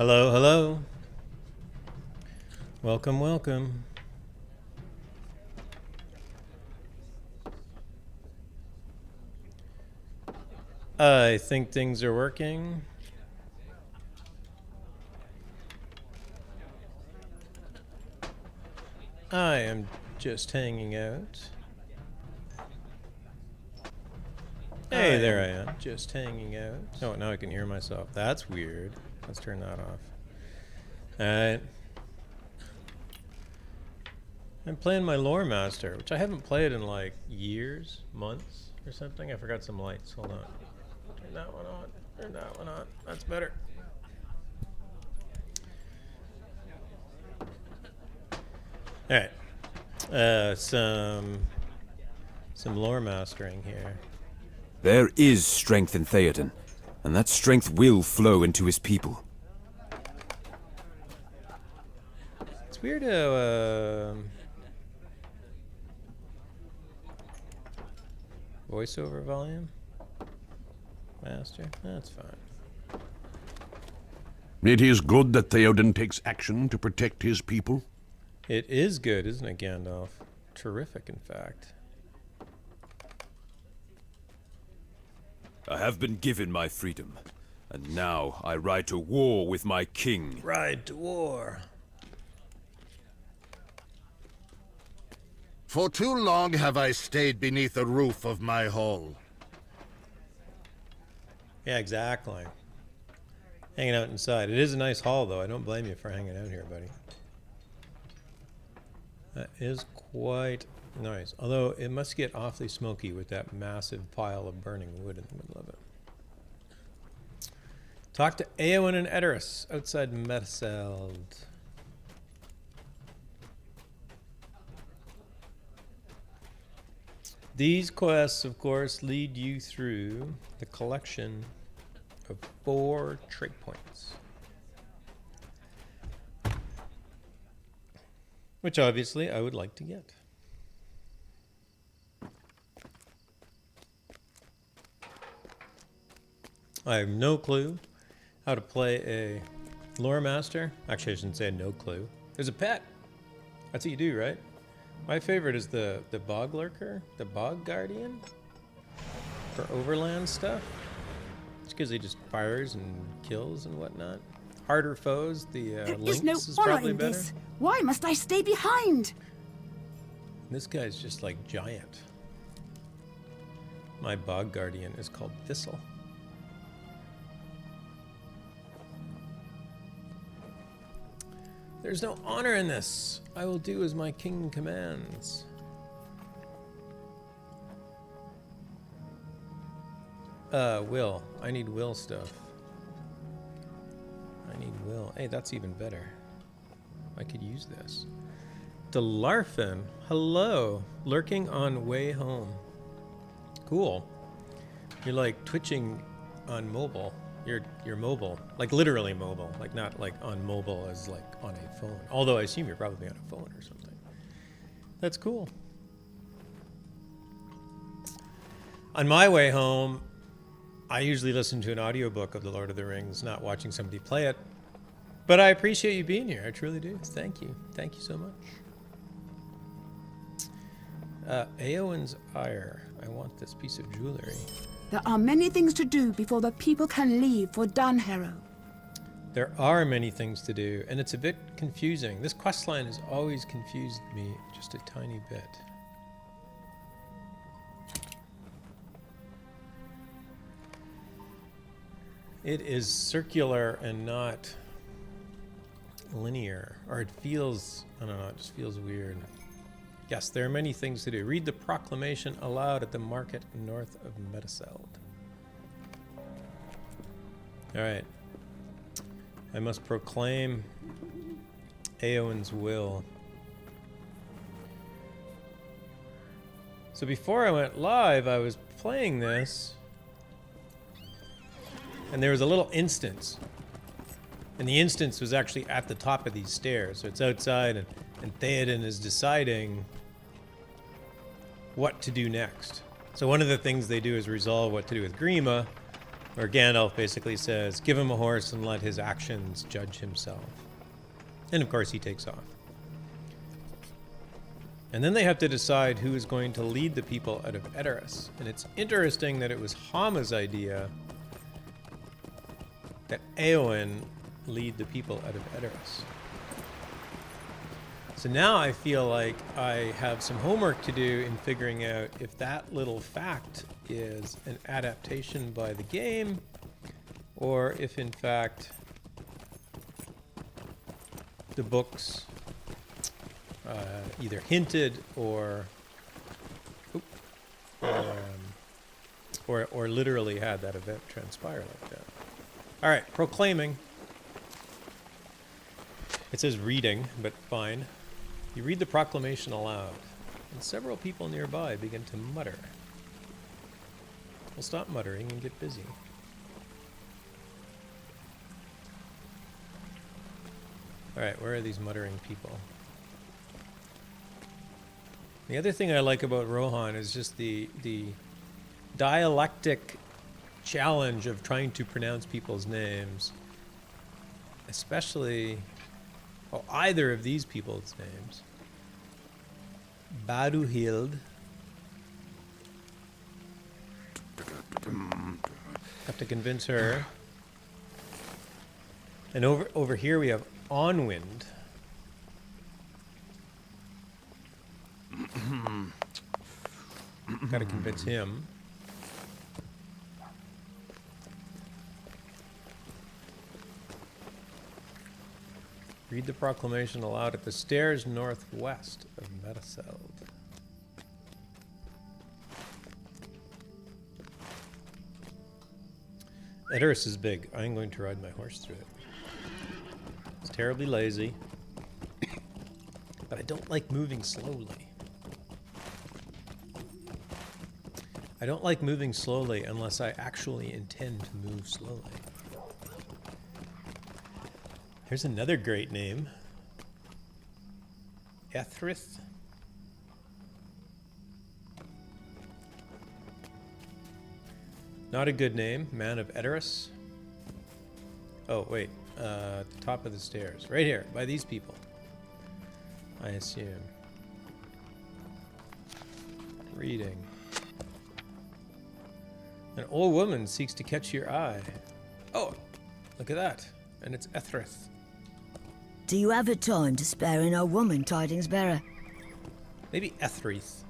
Hello, hello. Welcome, welcome. I think things are working. I am just hanging out. Hey, there I am, just hanging out. Oh, now I can hear myself. That's weird. Let's turn that off. Alright. I'm playing my Lore Master, which I haven't played in like years, months, or something. I forgot some lights. Hold on. Turn that one on. Turn that one on. That's better. Alright. Some lore mastering here. There is strength in Theoden, and that strength will flow into his people. It's weird how voiceover volume master. That's fine. It is good that Theoden takes action to protect his people. It is good, isn't it, Gandalf? Terrific, in fact. I have been given my freedom, and now I ride to war with my king. Ride to war. For too long have I stayed beneath the roof of my hall. Yeah, exactly. Hanging out inside. It is a nice hall, though. I don't blame you for hanging out here, buddy. That is quite nice. Although it must get awfully smoky with that massive pile of burning wood in the middle of it. Talk to Eowyn and Edoras outside Meduseld. These quests, of course, lead you through the collection of 4 trait points. Which obviously I would like to get. I have no clue how to play a lore master. Actually, I shouldn't say no clue. There's a pet. That's what you do, right? My favorite is the bog lurker, the bog guardian for overland stuff. It's because he just fires and kills and whatnot. Harder foes, the lynx is probably better. This. Why must I stay behind? This guy's just like giant. My bog guardian is called Thistle. There's no honor in this. I will do as my king commands. Will. I need will stuff. I need will. Hey, that's even better. I could use this. Delarfin. Hello. Lurking on way home. Cool. You're like twitching on mobile. You're mobile. Like literally mobile. Like not like on mobile as like on a phone. Although I assume you're probably on a phone or something. That's cool. On my way home, I usually listen to an audiobook of The Lord of the Rings, not watching somebody play it. But I appreciate you being here. I truly do. Thank you. Thank you so much. Eowyn's ire. I want this piece of jewelry. There are many things to do before the people can leave for Dunharrow. There are many things to do, and it's a bit confusing. This questline has always confused me just a tiny bit. It is circular and not linear, or it feels, I don't know, it just feels weird. Yes, there are many things to do. Read the proclamation aloud at the market north of Meduseld. All right. I must proclaim Eowyn's will. So before I went live, I was playing this, and there was a little instance. And the instance was actually at the top of these stairs. So it's outside, and Theoden is deciding what to do next. So one of the things they do is resolve what to do with Grima, Or Gandalf basically says, give him a horse and let his actions judge himself. And of course he takes off. And then they have to decide who is going to lead the people out of Edoras. And it's interesting that it was Hama's idea that Éowyn lead the people out of Edoras. So now I feel like I have some homework to do in figuring out if that little fact is an adaptation by the game, or if in fact the books either hinted or literally had that event transpire like that. All right, proclaiming. It says reading, but fine. You read the proclamation aloud, and several people nearby begin to mutter. We'll stop muttering and get busy. Alright, where are these muttering people? The other thing I like about Rohan is just the dialectic challenge of trying to pronounce people's names. Especially, well, either of these people's names. Baruhild. Have to convince her. And over here we have Onwind. Got to convince him. Read the proclamation aloud at the stairs northwest of Mediceld. Edoras is big. I'm going to ride my horse through it. It's terribly lazy, but I don't like moving slowly. I don't like moving slowly unless I actually intend to move slowly. Here's another great name. Ethrith. Not a good name. Man of Edoras. Oh, wait. At the top of the stairs. Right here, by these people. I assume. Reading. An old woman seeks to catch your eye. Oh, look at that. And it's Ethrith. Do you have a time to spare an old woman, tidings bearer? Maybe Ethrith.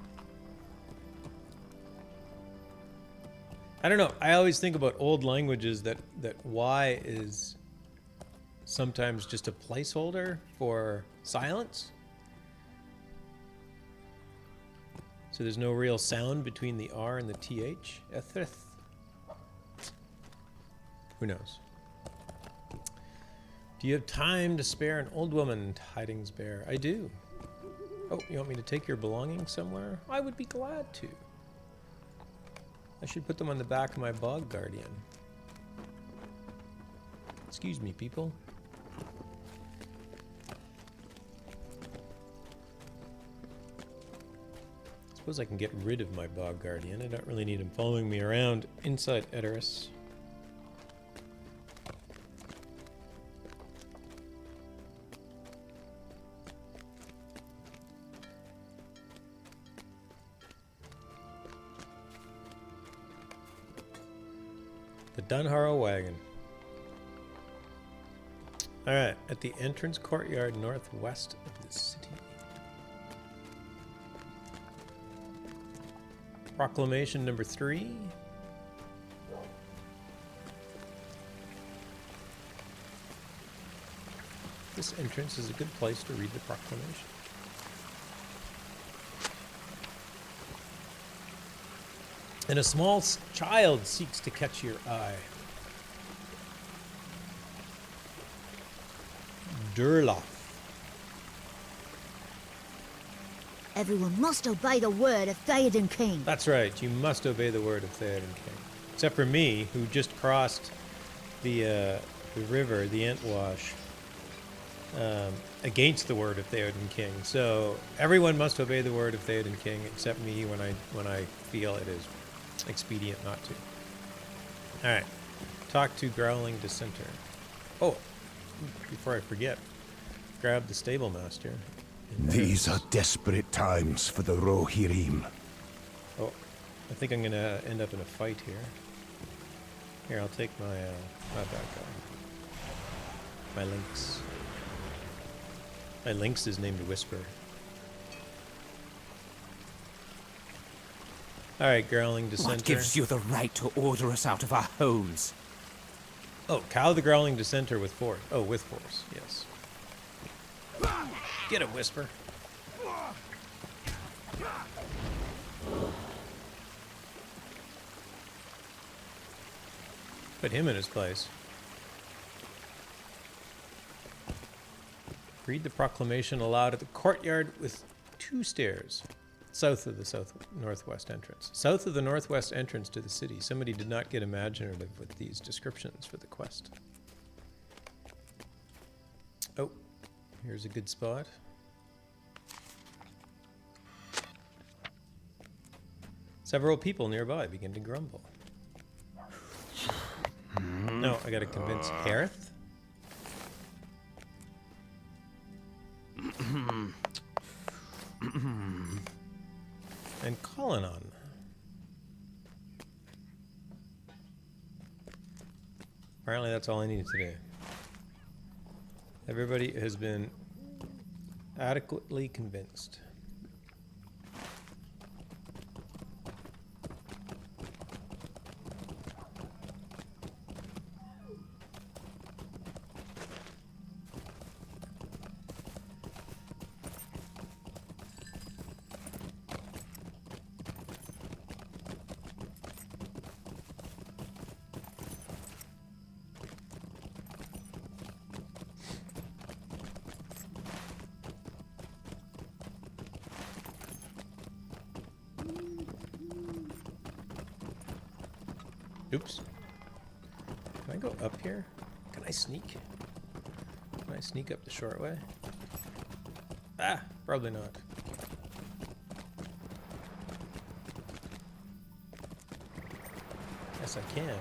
I don't know. I always think about old languages that Y is sometimes just a placeholder for silence. So there's no real sound between the R and the TH. Ethrith. Who knows? Do you have time to spare an old woman, tidings bearer? I do. Oh, you want me to take your belongings somewhere? I would be glad to. I should put them on the back of my bog guardian. Excuse me, people. Suppose I can get rid of my bog guardian. I don't really need him following me around inside Edoras. The Dunharrow wagon. Alright, at the entrance courtyard northwest of the city. Proclamation number 3. This entrance is a good place to read the proclamation. And a small child seeks to catch your eye. Durloff. Everyone must obey the word of Theoden King. That's right, you must obey the word of Theoden King. Except for me, who just crossed the river, the Entwash, against the word of Theoden King. So everyone must obey the word of Theoden King, except me when I feel it is expedient not to. All right. Talk to Growling Dissenter. Oh, before I forget, grab the stable master. These are desperate times for the Rohirrim. Oh, I think I'm gonna end up in a fight here. Here, I'll take my bad guy. My lynx. My lynx is named Whisper. Alright, Growling Dissenter. What gives you the right to order us out of our homes? Oh, cow the Growling Dissenter with force. Oh, with force, yes. Get him, Whisper. Put him in his place. Read the proclamation aloud at the courtyard with 2 stairs. South of the northwest entrance. South of the northwest entrance to the city. Somebody did not get imaginative with these descriptions for the quest. Oh, here's a good spot. Several people nearby begin to grumble. No, I gotta convince Harith. And Colinon. Apparently that's all I needed today. Everybody has been adequately convinced. Oops. Can I go up here? Can I sneak? Can I sneak up the short way? Ah, probably not. Yes, I can.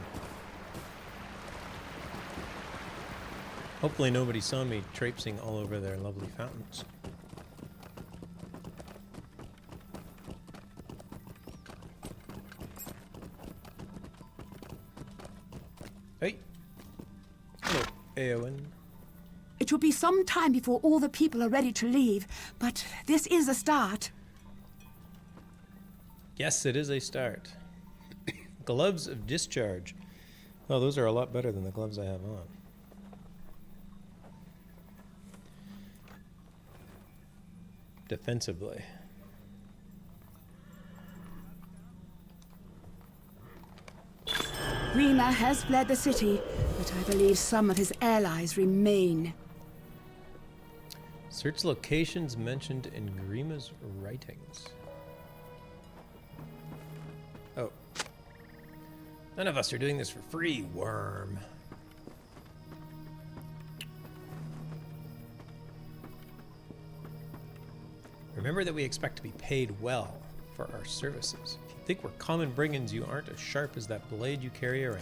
Hopefully nobody saw me traipsing all over their lovely fountains. Hey. Hello, Eowyn. It will be some time before all the people are ready to leave, but this is a start. Yes, it is a start. Gloves of discharge. Oh, those are a lot better than the gloves I have on. Defensively. Rima has fled the city, but I believe some of his allies remain. Search locations mentioned in Grima's writings. Oh. None of us are doing this for free, worm. Remember that we expect to be paid well for our services. If you think we're common brigands, you aren't as sharp as that blade you carry around.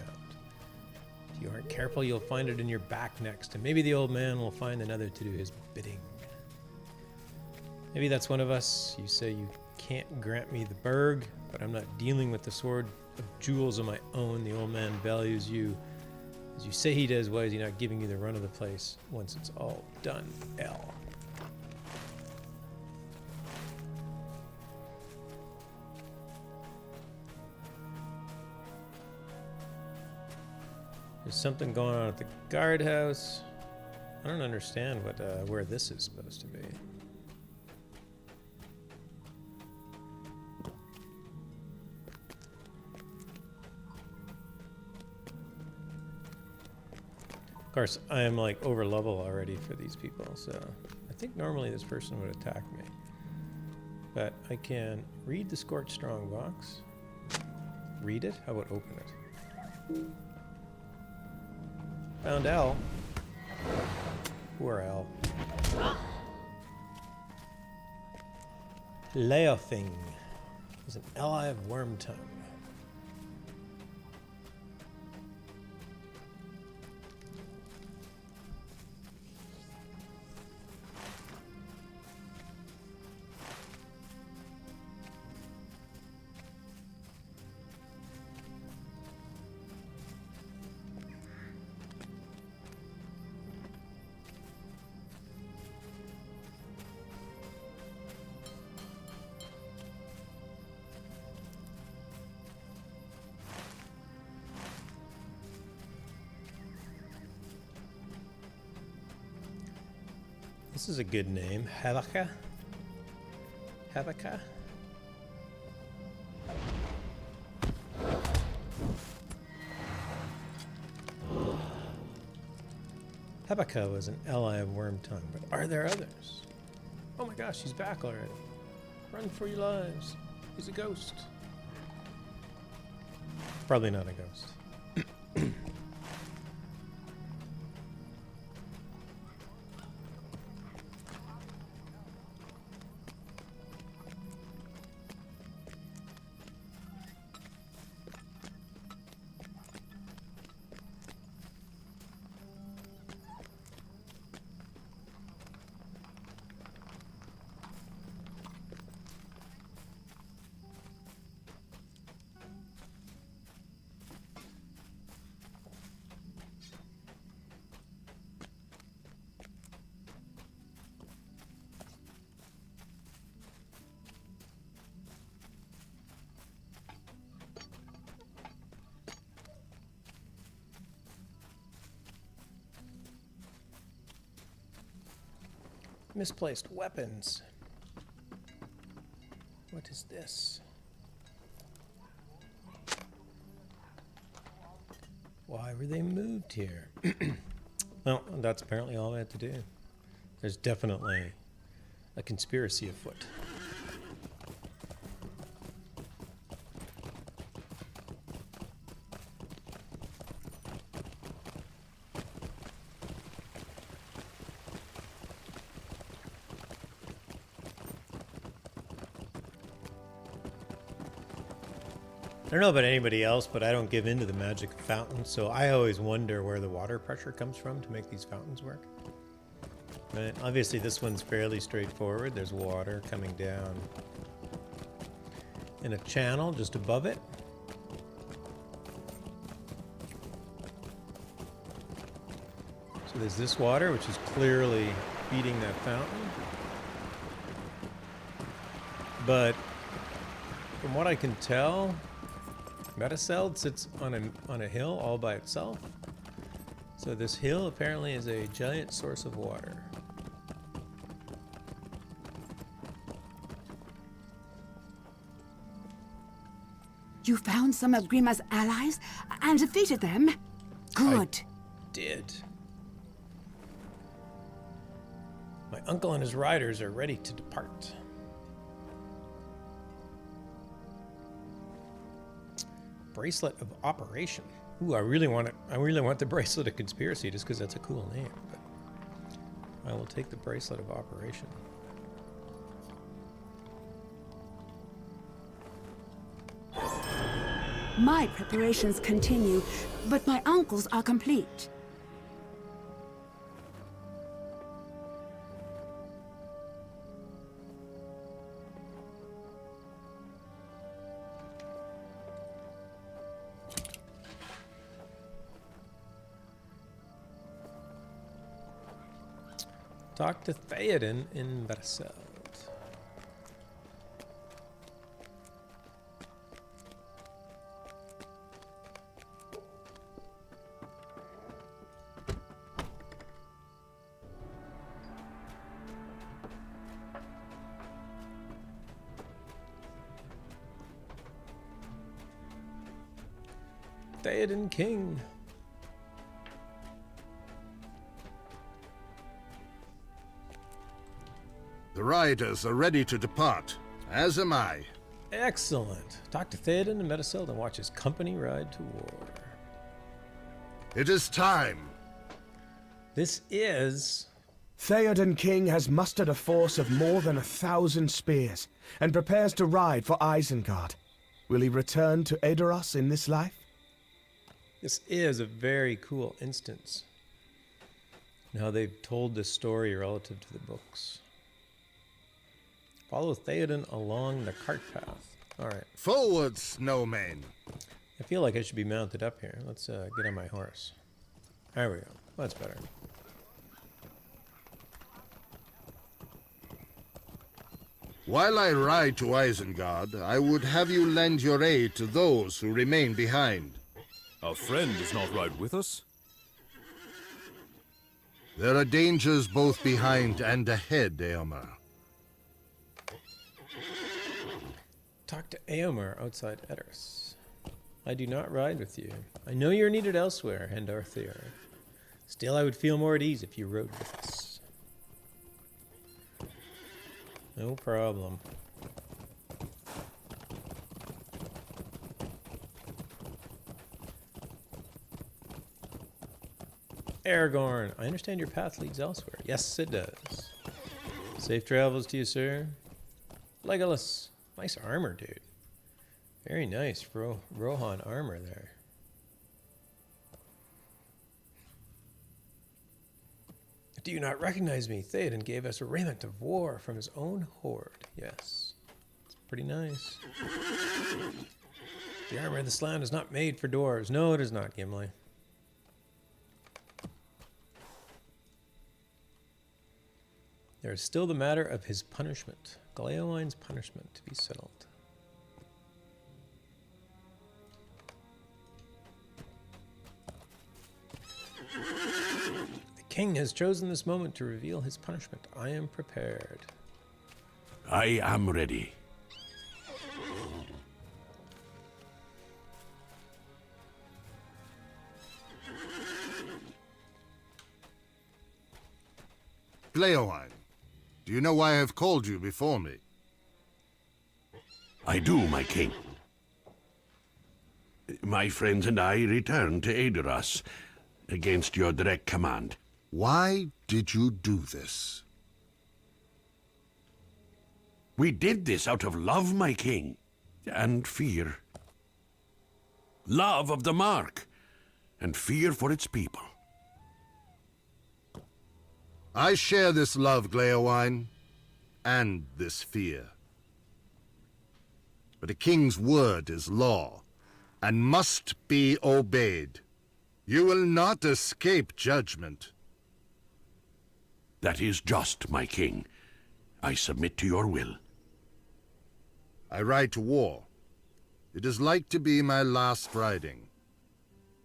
If you aren't careful, you'll find it in your back next, and maybe the old man will find another to do his bidding. Maybe that's one of us. You say you can't grant me the burg, but I'm not dealing with the sword of jewels of my own. The old man values you as you say he does. Why is he not giving you the run of the place once it's all done? L. There's something going on at the guardhouse. I don't understand what where this is supposed to be. Of course, I am like over level already for these people, so I think normally this person would attack me. But I can read the Scorched Strongbox. Read it? How about open it? Found L. Poor L. Leofing is an ally of Wormtongue. This is a good name. Havaka? Havaka? Habaka was an ally of Wormtongue, but are there others? Oh my gosh, he's back already. Run for your lives. He's a ghost. Probably not a ghost. Misplaced weapons. What is this? Why were they moved here? Well, that's apparently all I had to do. There's definitely a conspiracy afoot. I don't know about anybody else, but I don't give in to the magic of fountains, so I always wonder where the water pressure comes from to make these fountains work. Right? Obviously, this one's fairly straightforward. There's water coming down in a channel just above it. So there's this water, which is clearly feeding that fountain. But from what I can tell, Metaceld sits on a hill all by itself. So this hill apparently is a giant source of water. You found some of Grima's allies and defeated them? Good. Did. My uncle and his riders are ready to depart. Bracelet of Operation. Ooh, I really want it. I really want the Bracelet of Conspiracy just because that's a cool name. But I will take the Bracelet of Operation. My preparations continue, but my uncle's are complete. Talk to Theoden in Verseld. Theoden King. The riders are ready to depart, as am I. Excellent. Talk to Theoden in Metaceld and watch his company ride to war. It is time. This is... Theoden King has mustered a force of more than 1,000 spears and prepares to ride for Isengard. Will he return to Edoras in this life? This is a very cool instance. Now they've told this story relative to the books. Follow Theoden along the cart path. Alright. Forward, snowmen. I feel like I should be mounted up here. Let's get on my horse. There we go. That's better. While I ride to Isengard, I would have you lend your aid to those who remain behind. Our friend does not ride with us. There are dangers both behind and ahead, Eomer. Talk to Eomer outside Edoras. I do not ride with you. I know you're needed elsewhere, Hendarthier. Still, I would feel more at ease if you rode with us. No problem. Aragorn, I understand your path leads elsewhere. Yes, it does. Safe travels to you, sir. Legolas, nice armor, dude. Very nice, Rohan armor there. Do you not recognize me? Theoden gave us a raiment of war from his own horde. Yes, it's pretty nice. The armor of this land is not made for dwarves. No, it is not, Gimli. There is still the matter of his punishment, Gleowine's punishment, to be settled. The king has chosen this moment to reveal his punishment. I am prepared. I am ready. Gleowine, do you know why I have called you before me? I do, my king. My friends and I returned to Edoras against your direct command. Why did you do this? We did this out of love, my king, and fear. Love of the Mark, and fear for its people. I share this love, Gleowine, and this fear. But a king's word is law, and must be obeyed. You will not escape judgment. That is just, my king. I submit to your will. I ride to war. It is like to be my last riding.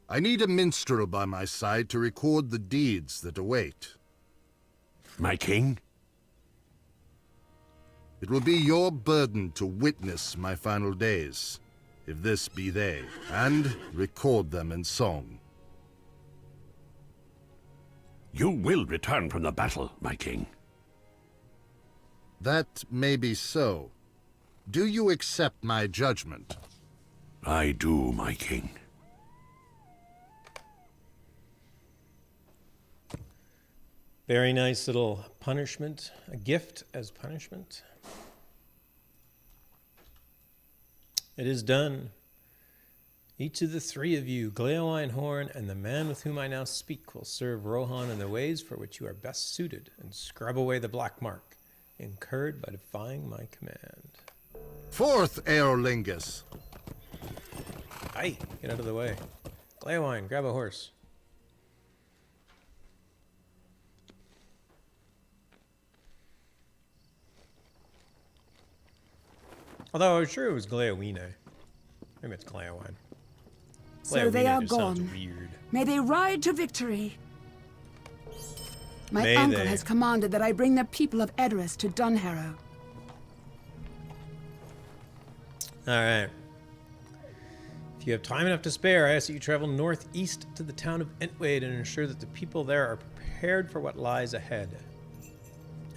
I need a minstrel by my side to record the deeds that await. My king? It will be your burden to witness my final days, if this be they, and record them in song. You will return from the battle, my king. That may be so. Do you accept my judgment? I do, my king. Very nice little punishment. A gift as punishment. It is done. Each of the three of you, Gleowine, Horn, and the man with whom I now speak, will serve Rohan in the ways for which you are best suited, and scrub away the black mark incurred by defying my command. Forth, Aerolingus! Aye, get out of the way. Gleowine, grab a horse. Although I was sure it was Gleowine. Maybe it's Gleowine. So they Gleowine are just sounds gone. weird. May they ride to victory. My May uncle they. has commanded that I bring the people of Edoras to Dunharrow. Alright. If you have time enough to spare, I ask that you travel northeast to the town of Entwade and ensure that the people there are prepared for what lies ahead.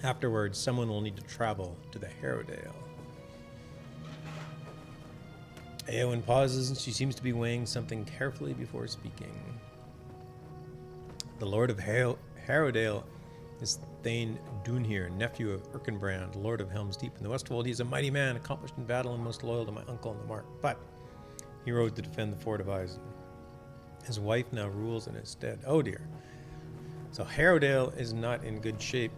Afterwards, someone will need to travel to the Harrowdale. Eowyn pauses, and she seems to be weighing something carefully before speaking. The Lord of Harrowdale is Thane Dunhir, nephew of Erkenbrand, Lord of Helm's Deep in the Westfold. He is a mighty man, accomplished in battle, and most loyal to my uncle on the Mark. But he rode to defend the fort of Isen. His wife now rules in his stead. Oh dear. So Harrowdale is not in good shape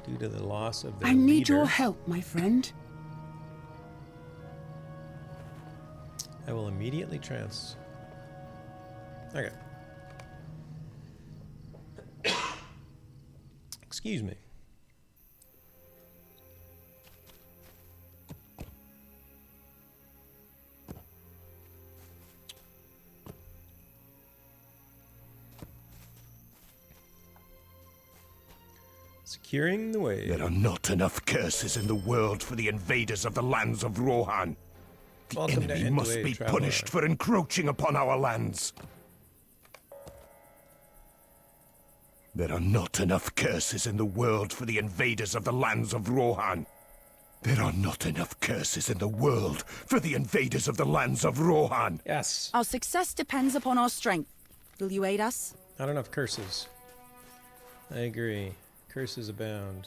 due to the loss of their I need leader. your help, my friend. I will immediately Okay. Excuse me. Securing the way. There are not enough curses in the world for the invaders of the lands of Rohan. The Welcome to enemy must Endway, be traveler. punished for encroaching upon our lands. There are not enough curses in the world for the invaders of the lands of Rohan. There are not enough curses in the world for the invaders of the lands of Rohan. Yes. Our success depends upon our strength. Will you aid us? Not enough curses. I agree. Curses abound.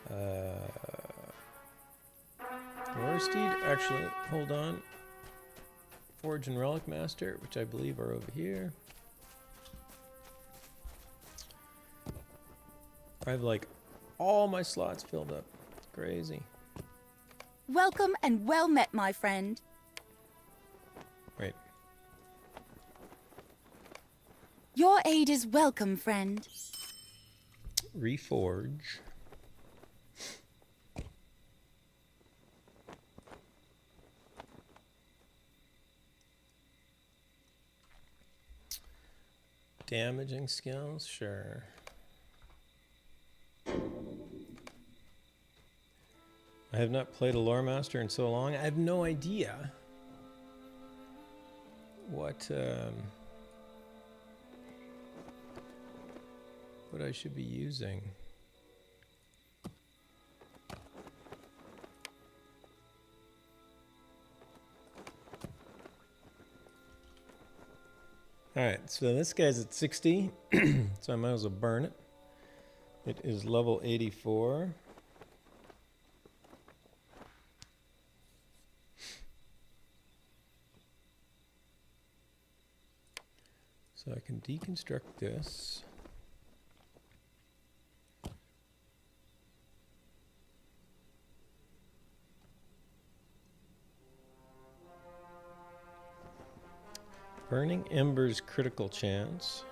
War Steed, actually, hold on. Forge and Relic Master, which I believe are over here. I have like all my slots filled up. Crazy. Welcome and well met, my friend. Wait. Your aid is welcome, friend. Reforge. Damaging skills, sure. I have not played a lore master in so long. I have no idea what I should be using. Alright, so this guy's at 60, so I might as well burn it. It is level 84. So I can deconstruct this. Burning Embers critical chance.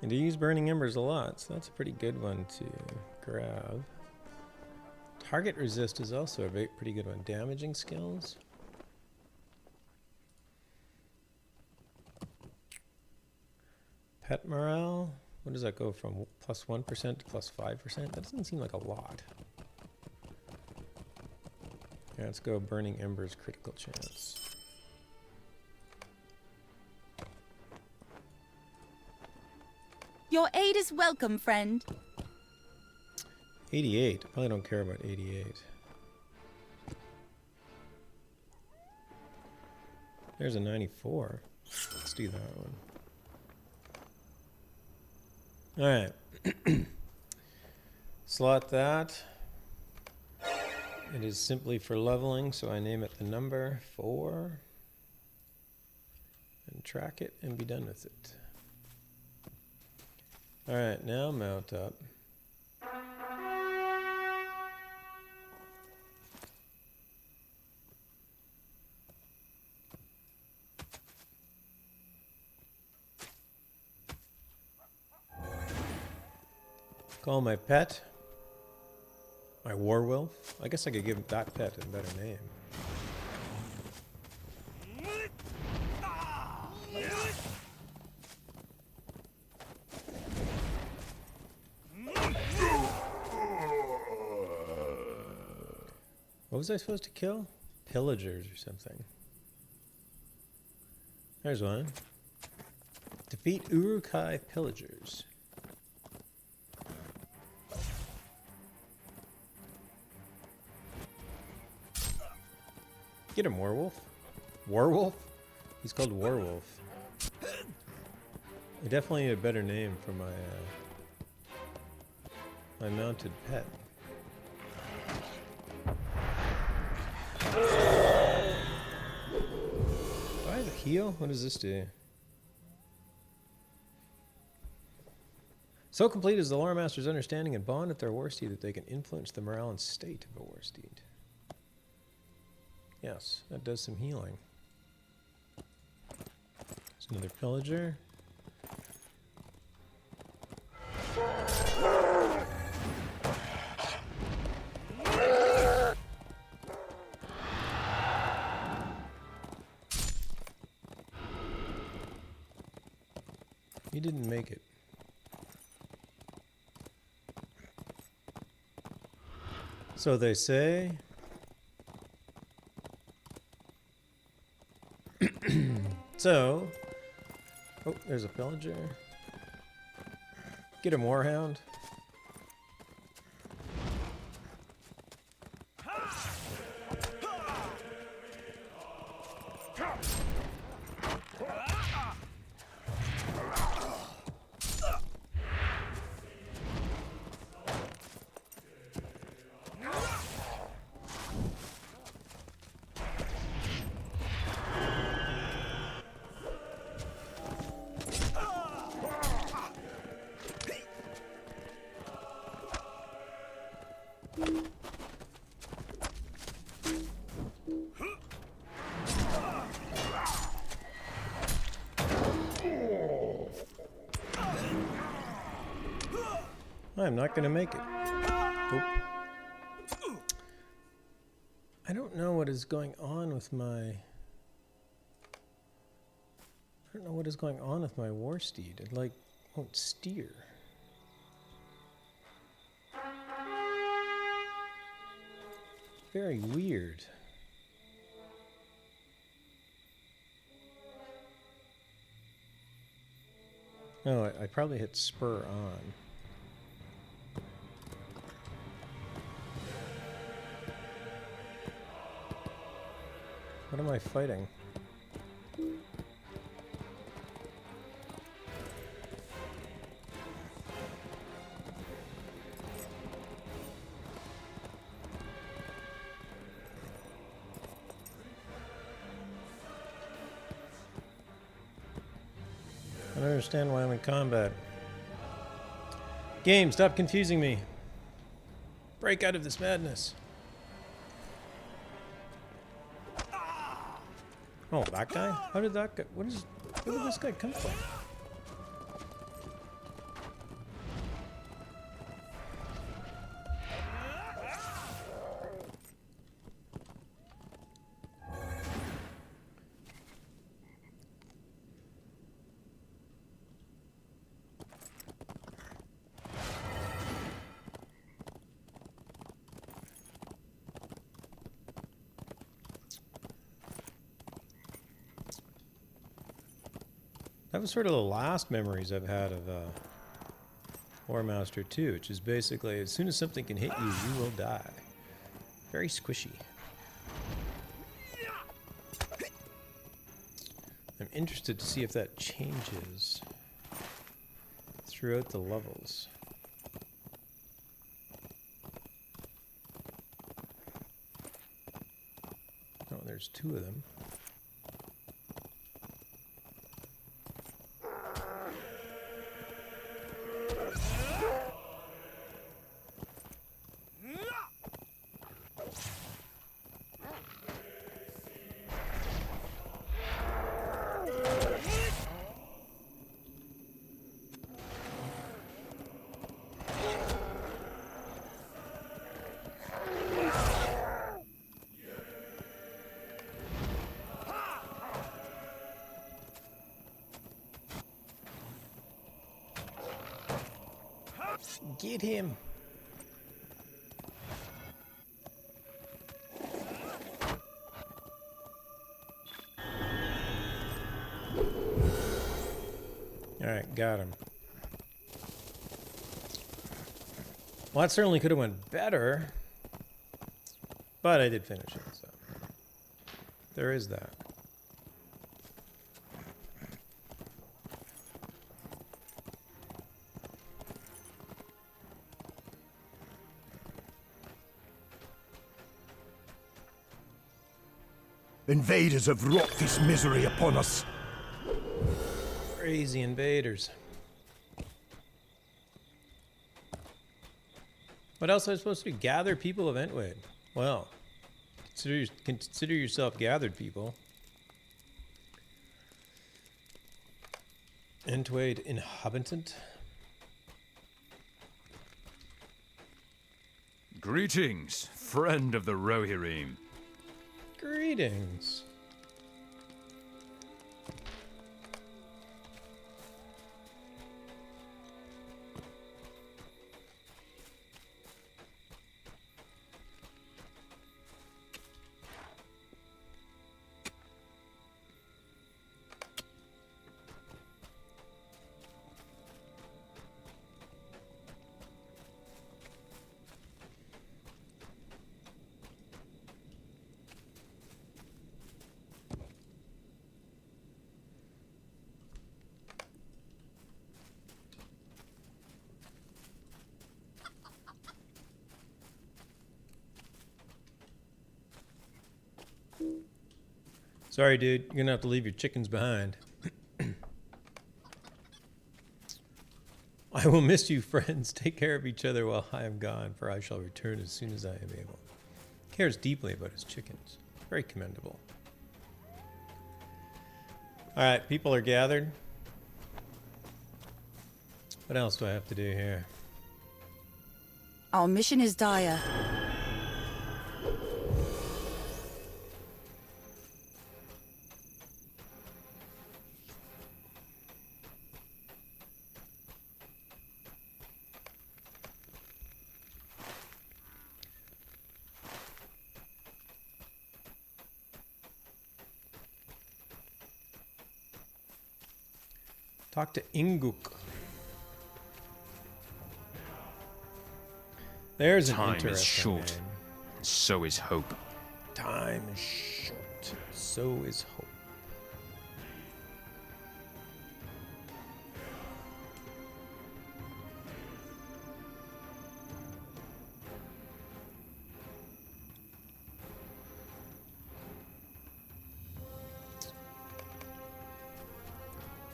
And I use Burning Embers a lot, so that's a pretty good one to grab. Target resist is also a pretty good one. Damaging skills. Pet morale. What does that go from? Plus 1% to plus 5%? That doesn't seem like a lot. Yeah, let's go Burning Embers critical chance. Your aid is welcome, friend. 88. I probably don't care about 88. There's a 94. Let's do that one. Alright. Slot that. It is simply for leveling, so I name it the number 4. And track it and be done with it. Alright, now mount up. Call my pet. My Warwolf. I guess I could give that pet a better name. What was I supposed to kill? Pillagers or something. There's one. Defeat Urukai pillagers. Get him, Warwolf. Warwolf? He's called Warwolf. I definitely need a better name for my my mounted pet. Do I have a heal? What does this do? So complete is the Lore Master's understanding and bond with their war steed that they can influence the morale and state of a war steed. Yes, that does some healing. There's another pillager. didn't make it. So they say. So, oh, there's a pillager. Get him, Warhound. I'm not going to make it. Oop. I don't know what is going on with my... I don't know what is going on with my war steed. It, like, won't steer. Very weird. Oh, I probably hit spur on. What am I fighting? I don't understand why I'm in combat. Game, stop confusing me. Break out of this madness. Oh, that guy? How did that guy... where did this guy come from? That was sort of the last memories I've had of War Master 2, which is basically as soon as something can hit you, you will die. Very squishy. I'm interested to see if that changes throughout the levels. Oh, there's two of them. Get him! Alright, got him. Well, that certainly could have went better. But I did finish it, so... there is that. Invaders have wrought this misery upon us. Crazy invaders. What else am I supposed to do? Gather people of Entwade. Well, consider yourself gathered, people. Entwade inhabitant. Greetings, friend of the Rohirrim. Greetings. Sorry, dude. You're gonna have to leave your chickens behind. I will miss you, friends. Take care of each other while I am gone, for I shall return as soon as I am able. Cares deeply about his chickens. Very commendable. Alright, people are gathered. What else do I have to do here? Our mission is dire. Talk to Inguk. There's an Time interesting is short. name. So is hope. Time is short. So is hope.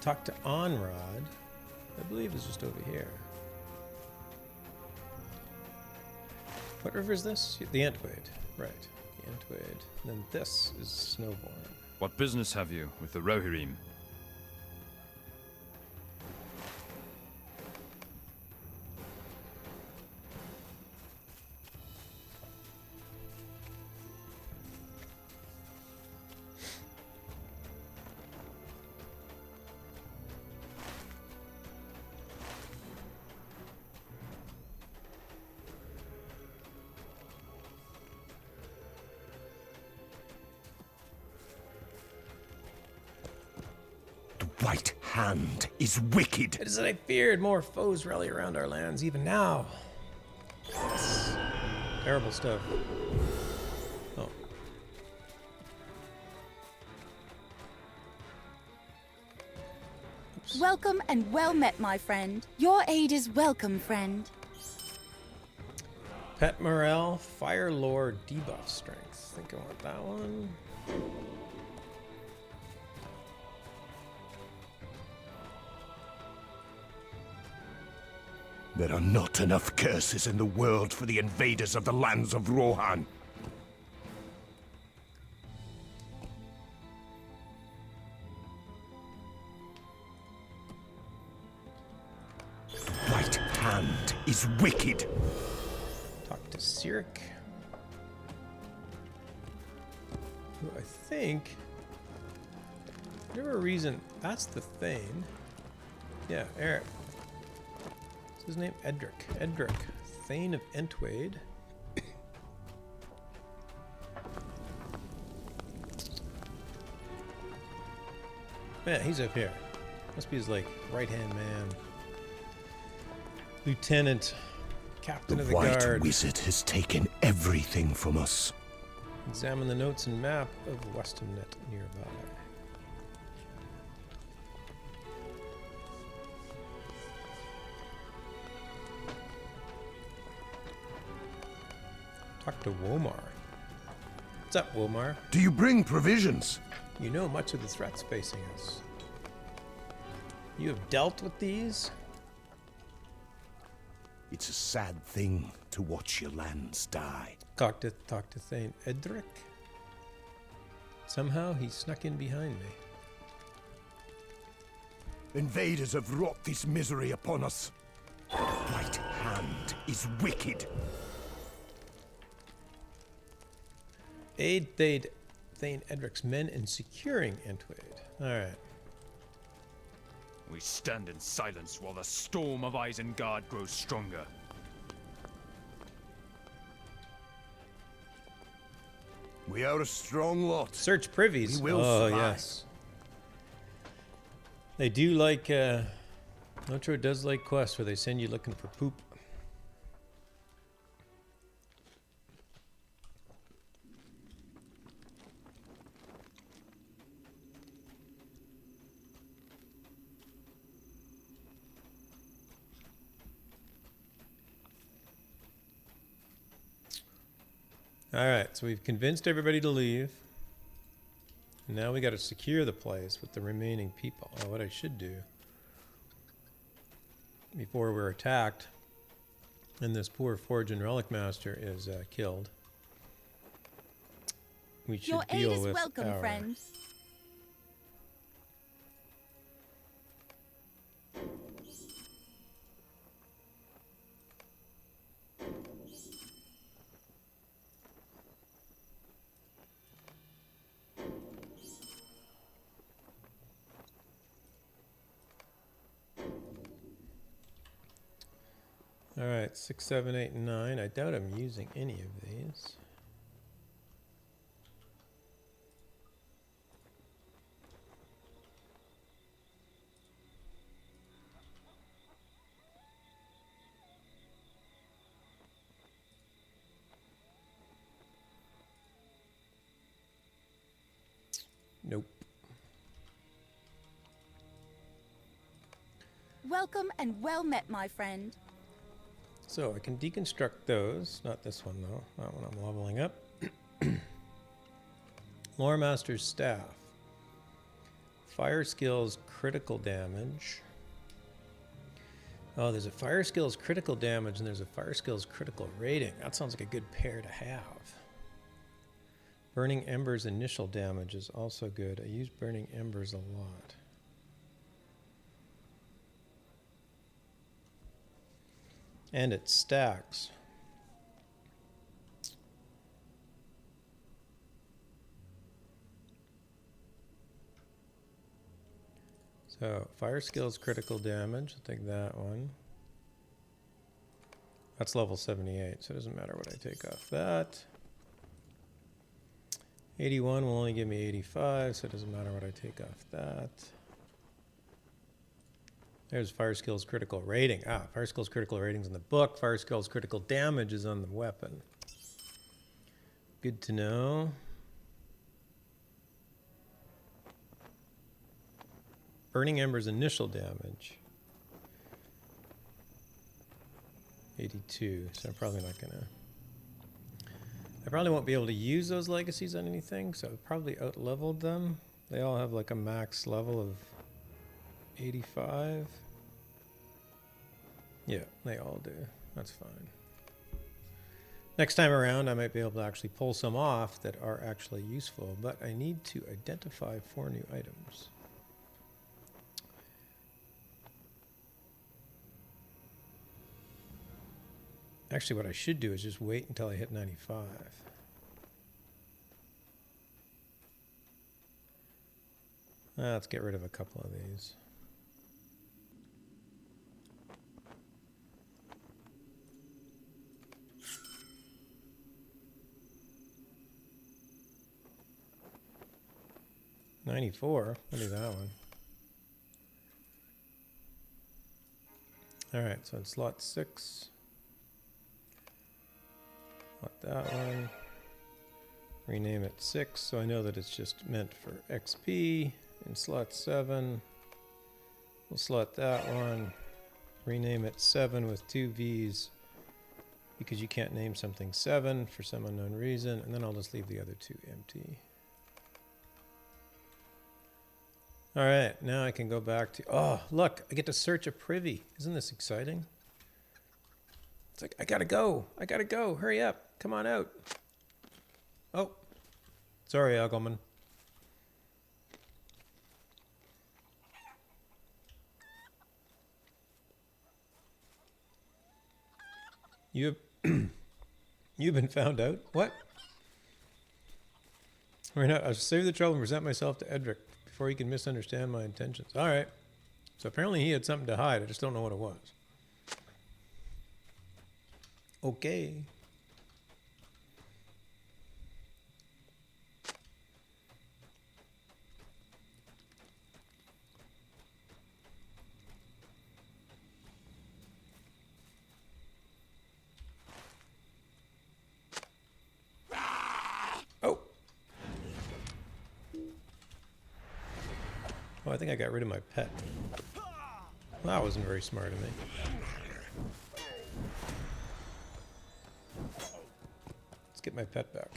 Talk to Onrod. I believe is just over here. What river is this? The Antwade. Right. The Antwade. And then this is Snowborn. What business have you with the Rohirrim? White Hand is wicked. It is as I feared. More foes rally around our lands even now. Yes. Terrible stuff. Oh. Oops. Welcome and well met, my friend. Your aid is welcome, friend. Pet morale, Fire Lord, debuff strength. Think I want that one. There are not enough curses in the world for the invaders of the lands of Rohan. White Hand is wicked. Talk to Sirik. Who I think, for whatever reason, that's the Thane. Yeah, Eric. What's his name? Edric. Edric. Thane of Entwade. Yeah, he's up here. Must be his, like, right-hand man. Lieutenant. Captain of the White Guard. Wizard has taken everything from us. Examine the notes and map of Westonnet nearby. Talk to Womar. What's up, Womar? Do you bring provisions? You know much of the threats facing us. You have dealt with these? It's a sad thing to watch your lands die. Talk to Thane Edric. Somehow he snuck in behind me. Invaders have wrought this misery upon us. White Hand is wicked. Aid Thane Edric's men in securing Entwade. Alright. We stand in silence while the storm of Isengard grows stronger. We are a strong lot. Search privies. We will oh, survive. yes. They do like, LotRO does like quests where they send you looking for poop. Alright, so we've convinced everybody to leave. Now we got to secure the place with the remaining people. Oh, what I should do before we're attacked and this poor Forge and Relic Master is killed, we should Your aid deal is with welcome, our... friend. All right, 6, 7, 8, and 9. I doubt I'm using any of these. Nope. Welcome and well met, my friend. So I can deconstruct those. Not this one, though. That one I'm leveling up. Lore Master's Staff. Fire skills, critical damage. Oh, there's a fire skills critical damage and there's a fire skills critical rating. That sounds like a good pair to have. Burning Embers initial damage is also good. I use Burning Embers a lot. And it stacks. So, fire skills critical damage. I'll take that one. That's level 78, so it doesn't matter what I take off that. 81 will only give me 85, so it doesn't matter what I take off that. There's fire skills critical rating. Ah, fire skills critical rating's in the book. Fire skills critical damage is on the weapon. Good to know. Burning Ember's initial damage. 82, so I'm probably not gonna... I probably won't be able to use those legacies on anything, so I've probably out-leveled them. They all have like a max level of 85. Yeah, they all do. That's fine. Next time around, I might be able to actually pull some off that are actually useful, but I need to identify 4 new items. Actually, what I should do is just wait until I hit 95. Let's get rid of a couple of these. $94. I'll do that one. All right, so in slot 6. Not that one. Rename it 6, so I know that it's just meant for XP. In slot 7, we'll slot that one. Rename it 7 with 2 V's because you can't name something 7 for some unknown reason, and then I'll just leave the other 2 empty. All right, now I can go back to... Oh, look, I get to search a privy. Isn't this exciting? It's like, I gotta go. I gotta go. Hurry up. Come on out. Oh. Sorry, Uggleman. You've been found out? What? Right now, I'll save the trouble and present myself to Edric before he can misunderstand my intentions. All right. So apparently he had something to hide. I just don't know what it was. Okay. Oh. Oh, I think I got rid of my pet. Well, that wasn't very smart of me. Let's get my pet back.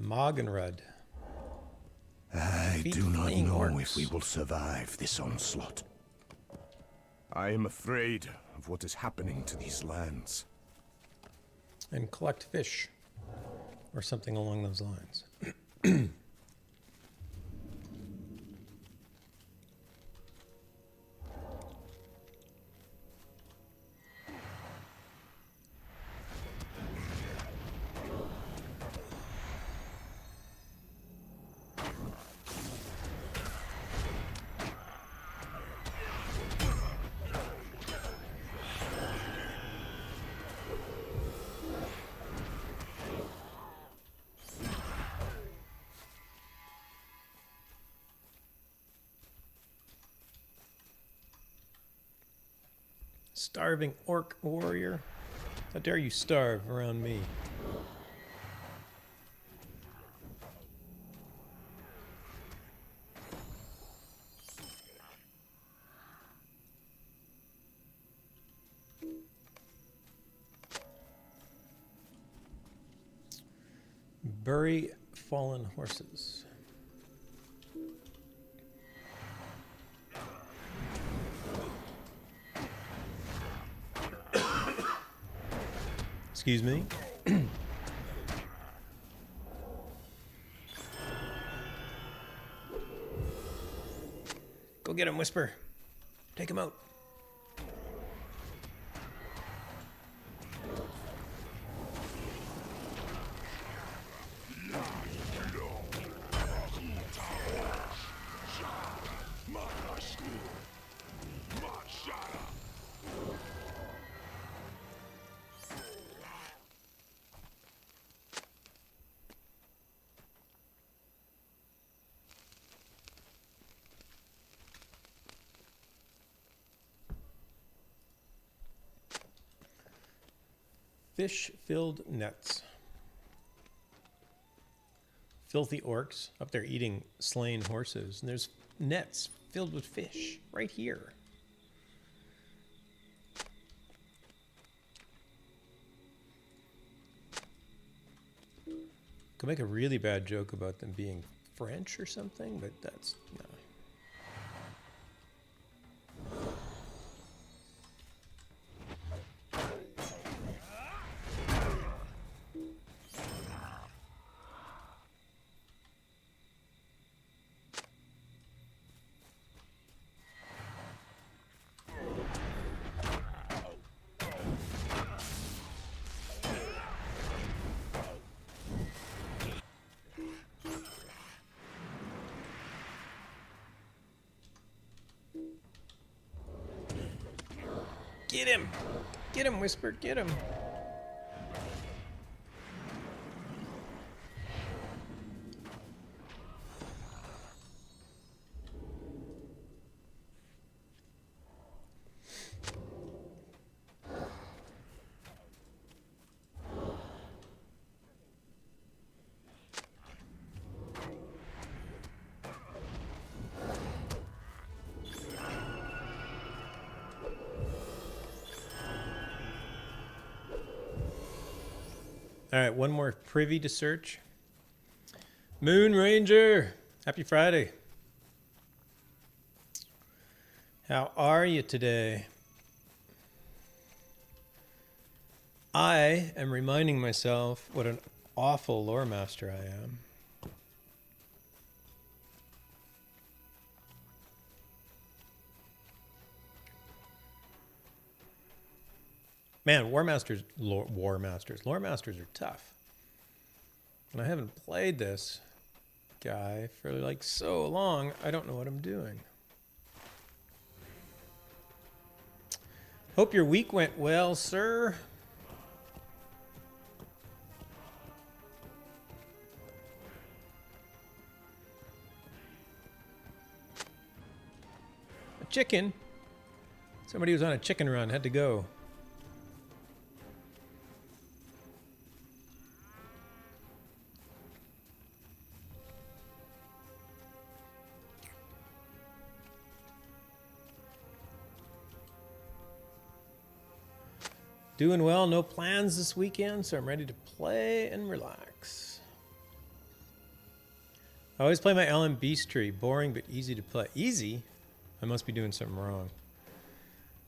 Magenrud. I Defeat do not fleeing know orcs. if we will survive this onslaught. I am afraid of what is happening to these lands. And collect fish. Or something along those lines. Starving orc warrior. How dare you starve around me? Bury fallen horses. Excuse me. Go get him, Whisper. Take him out. Fish-filled nets. Filthy orcs up there eating slain horses. And there's nets filled with fish right here. Could make a really bad joke about them being French or something, but that's no. Get him! Get him, Whisper, get him! All right, one more privy to search. Moon Ranger, happy Friday. How are you today? I am reminding myself what an awful lore master I am. Man, lore masters are tough. And I haven't played this guy for like so long, I don't know what I'm doing. Hope your week went well, sir. A chicken. Somebody was on a chicken run, had to go. Doing well, no plans this weekend, so I'm ready to play and relax. I always play my Alan Beast tree. Boring but easy to play. Easy? I must be doing something wrong.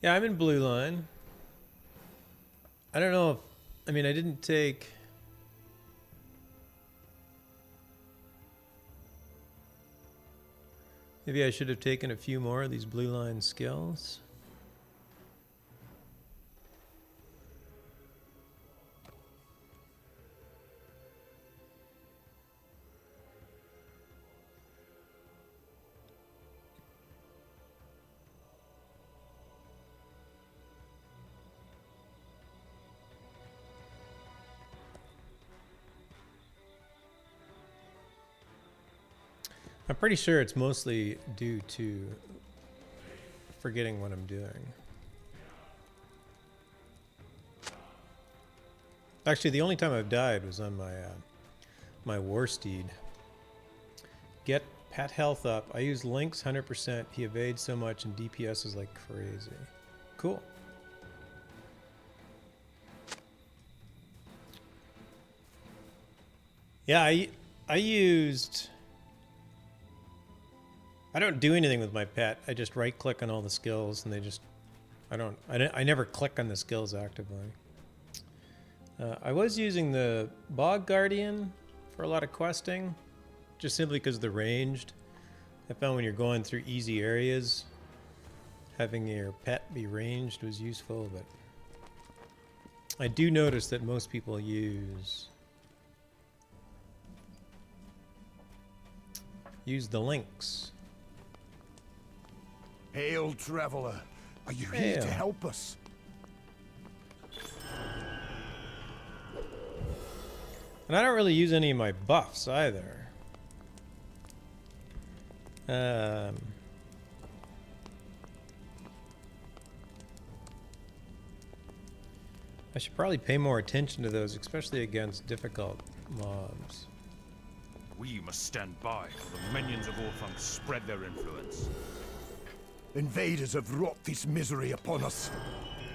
Yeah, I'm in blue line. I don't know if... I mean, I didn't take... Maybe I should have taken a few more of these blue line skills. I'm pretty sure it's mostly due to forgetting what I'm doing. Actually, the only time I've died was on my my war steed. Get pet health up. I use Lynx 100%. He evades so much and DPS is like crazy. Cool. Yeah, I used... I don't do anything with my pet. I just right click on all the skills and they just... I never click on the skills actively. I was using the Bog Guardian for a lot of questing, just simply because they're ranged. I found when you're going through easy areas, having your pet be ranged was useful, but I do notice that most people use the Lynx. Hail, traveler. Are you here to help us? And I don't really use any of my buffs either. I should probably pay more attention to those, especially against difficult mobs. We must stand by while the minions of Orphan spread their influence. Invaders have wrought this misery upon us.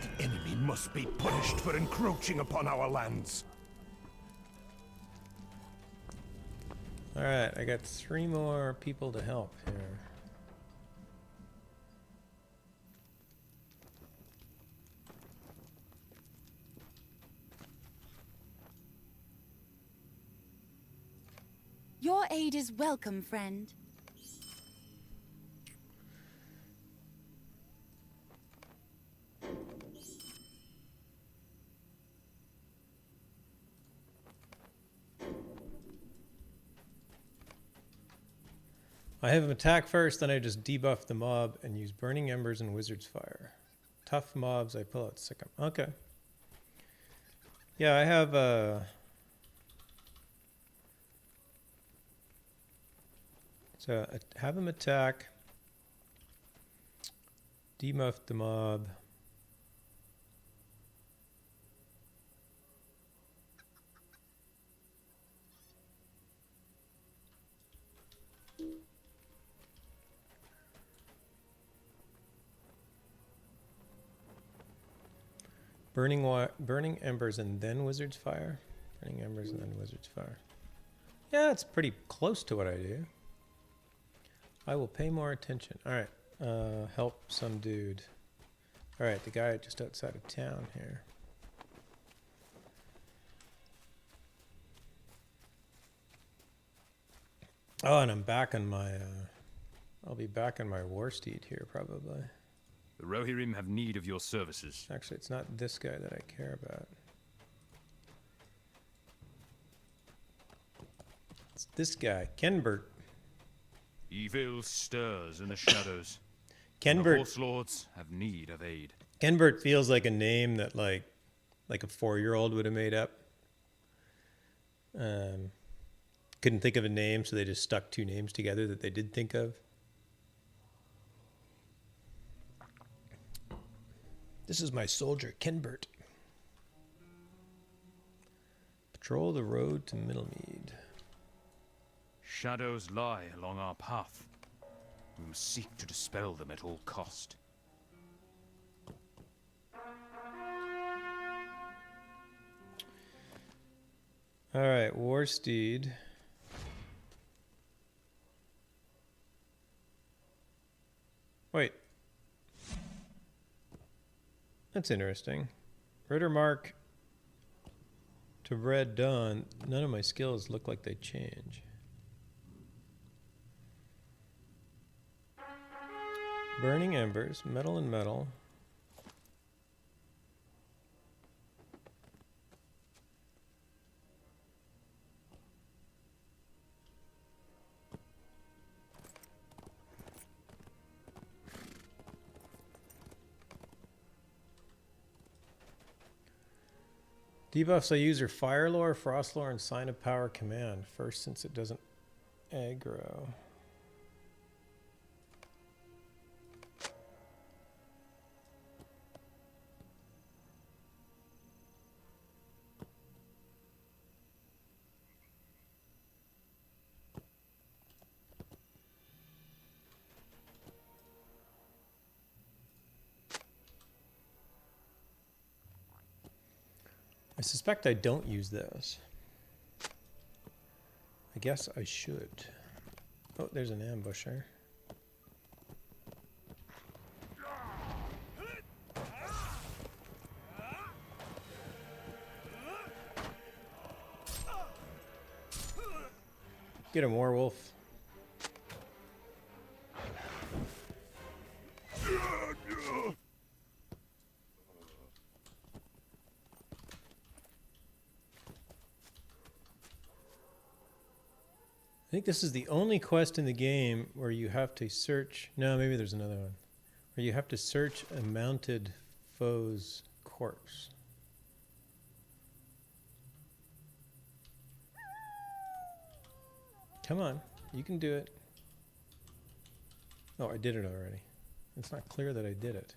The enemy must be punished for encroaching upon our lands. Alright, I got 3 more people to help here. Your aid is welcome, friend. I have him attack first, then I just debuff the mob and use Burning Embers and Wizard's Fire. Tough mobs, I pull out Sick 'em. Okay. Yeah, I have so have him attack, debuff the mob. Burning Embers and then Wizard's Fire. Burning Embers and then Wizard's Fire. Yeah, it's pretty close to what I do. I will pay more attention. Alright, help some dude. Alright, the guy just outside of town here. Oh, and I'm back on my, I'll be back on my war steed here probably. The Rohirrim have need of your services. Actually, it's not this guy that I care about. It's this guy, Kenbert. Evil stirs in the shadows. Kenbert. The Horse Lords have need of aid. Kenbert feels like a name that like a 4-year-old would have made up. Couldn't think of a name, so they just stuck 2 names together that they did think of. This is my soldier, Kenbert. Patrol the road to Middlemead. Shadows lie along our path. We must seek to dispel them at all cost. Alright, Warsteed. That's interesting. Rittermark to Red Dawn. None of my skills look like they change. Burning Embers, Metal and Metal. Debuffs I use are Fire Lore, Frost Lore, and Sign of Power Command. First, since it doesn't aggro. I suspect I don't use those. I guess I should. Oh, there's an ambusher. Get him, werewolf. I think this is the only quest in the game where you have to search. No, maybe there's another one. Where you have to search a mounted foe's corpse. Come on, you can do it. Oh, I did it already. It's not clear that I did it.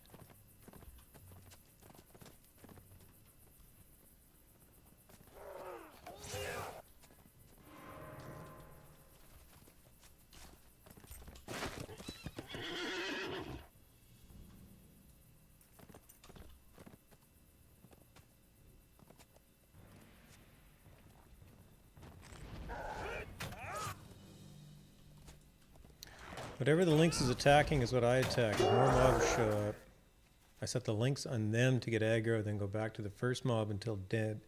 Whatever the lynx is attacking is what I attack. If more mobs show up, I set the lynx on them to get aggro, then go back to the first mob until dead.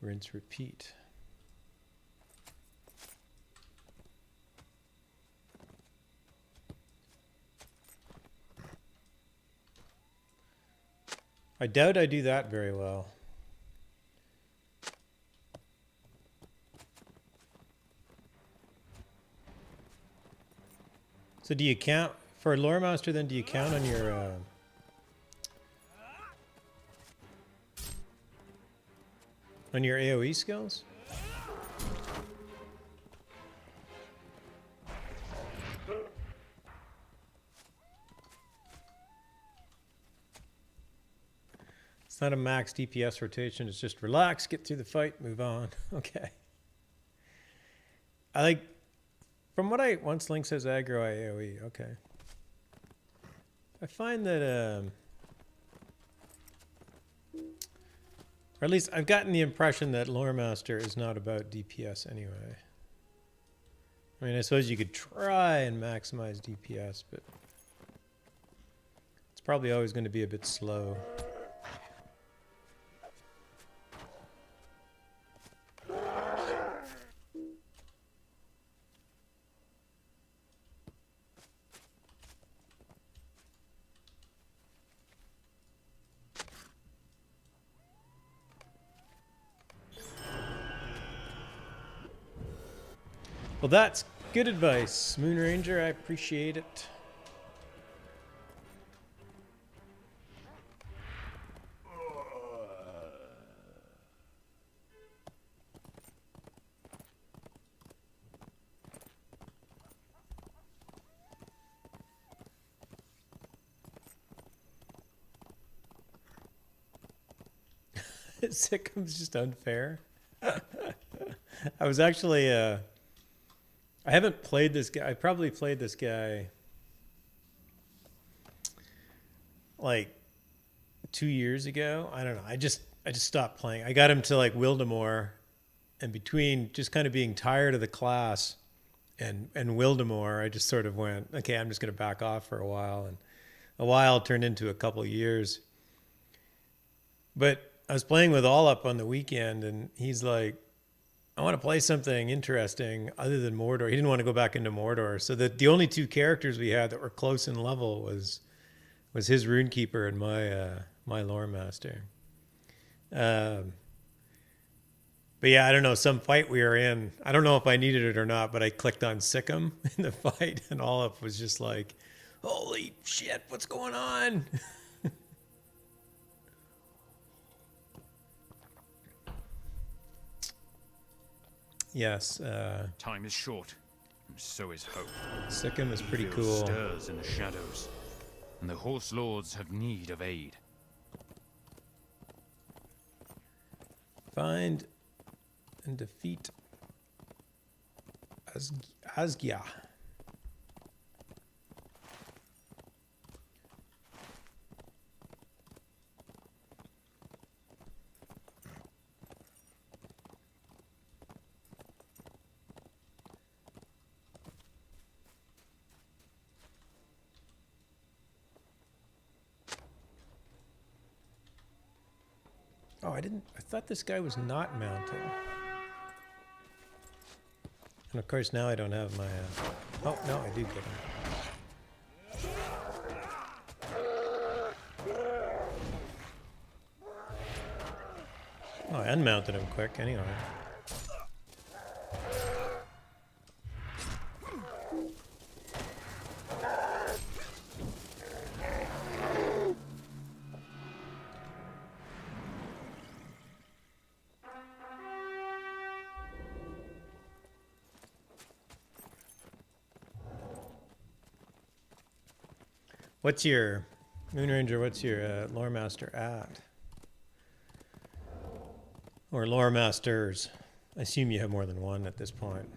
Rinse, repeat. I doubt I do that very well. So do you count, for a lore master then, do you count on your AoE skills? It's not a max DPS rotation, it's just relax, get through the fight, move on. Okay. I like, from what I, once Link says aggro, I AoE, okay. I find that, or at least I've gotten the impression that Lore Master is not about DPS anyway. I mean, I suppose you could try and maximize DPS, but it's probably always going to be a bit slow. Well, that's good advice, Moon Ranger. I appreciate it. Sitcom's just unfair. I was actually I haven't played this guy. I probably played this guy like 2 years ago. I don't know. I just stopped playing. I got him to like Wildemore, and between just kind of being tired of the class and Wildemore, I just sort of went, okay, I'm just going to back off for a while, and a while turned into a couple of years. But I was playing with All Up on the weekend, and he's like, I want to play something interesting other than Mordor. He didn't want to go back into Mordor. So the only two characters we had that were close in level was his Runekeeper and my Lore Master. But yeah, I don't know, some fight we were in, I don't know if I needed it or not, but I clicked on Sikkim in the fight, and All Up was just like, holy shit, what's going on? Yes. Time is short, and so is hope. Sikkim is pretty Evil cool. Stirs in the shadows, and the horse lords have need of aid. Find and defeat Asgia. Oh, I thought this guy was not mounted. And of course now I don't have my, oh, no, I do get him. Oh, I unmounted him quick anyway. What's your, Moon Ranger, what's your Lore Master at? Or Lore Masters? I assume you have more than one at this point.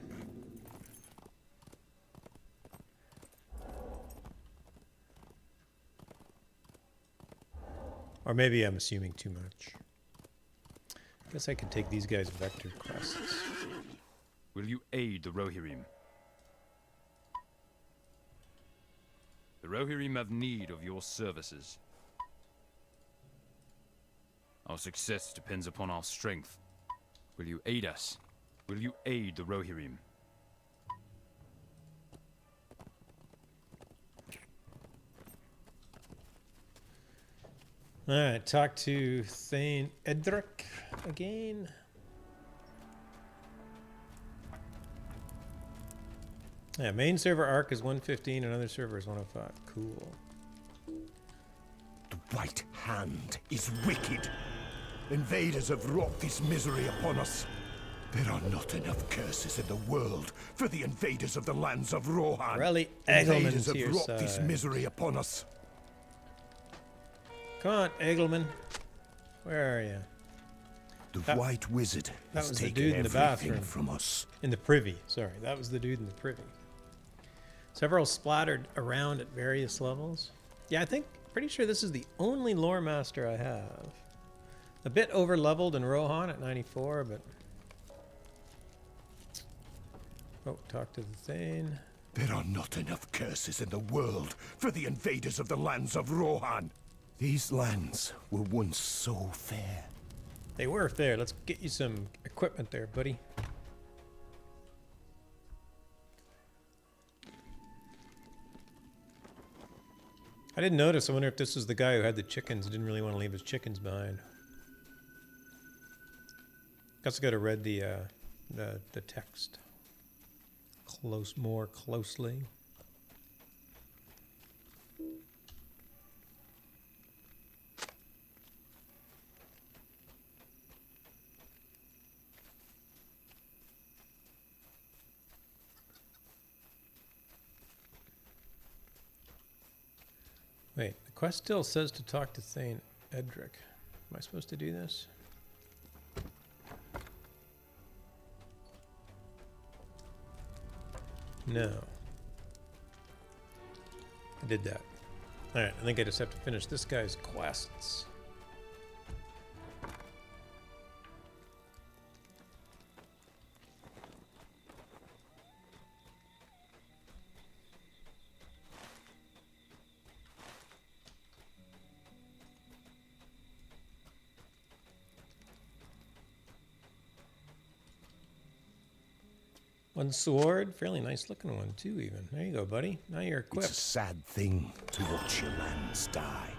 Or maybe I'm assuming too much. I guess I could take these guys' vector quests. Will you aid the Rohirrim? The Rohirrim have need of your services. Our success depends upon our strength. Will you aid us? Will you aid the Rohirrim? Alright, talk to Thane Edric again. Yeah, main server arc is 115, another server is 105. Cool. The White Hand is wicked. Invaders have wrought this misery upon us. There are not enough curses in the world for the invaders of the lands of Rohan. Rally Invaders Egelman's have to your wrought this side. misery upon us. Come on, Egelman. Where are you? The White Wizard that has was the taken dude in the everything bathroom. from us. In the privy, sorry. That was the dude in the privy. Several splattered around at various levels. Yeah, I think, pretty sure this is the only Lore Master I have. A bit over-leveled in Rohan at 94, but... Oh, talk to the Thane. There are not enough curses in the world for the invaders of the lands of Rohan. These lands were once so fair. They were fair. Let's get you some equipment there, buddy. I didn't notice. I wonder if this was the guy who had the chickens. Didn't really want to leave his chickens behind. Guess I got to read the text more closely. Wait, the quest still says to talk to Thane Edric. Am I supposed to do this? No. I did that. Alright, I think I just have to finish this guy's quests. One sword, fairly nice looking one too even. There you go, buddy. Now you're It's a equipped. sad thing to watch your lands die.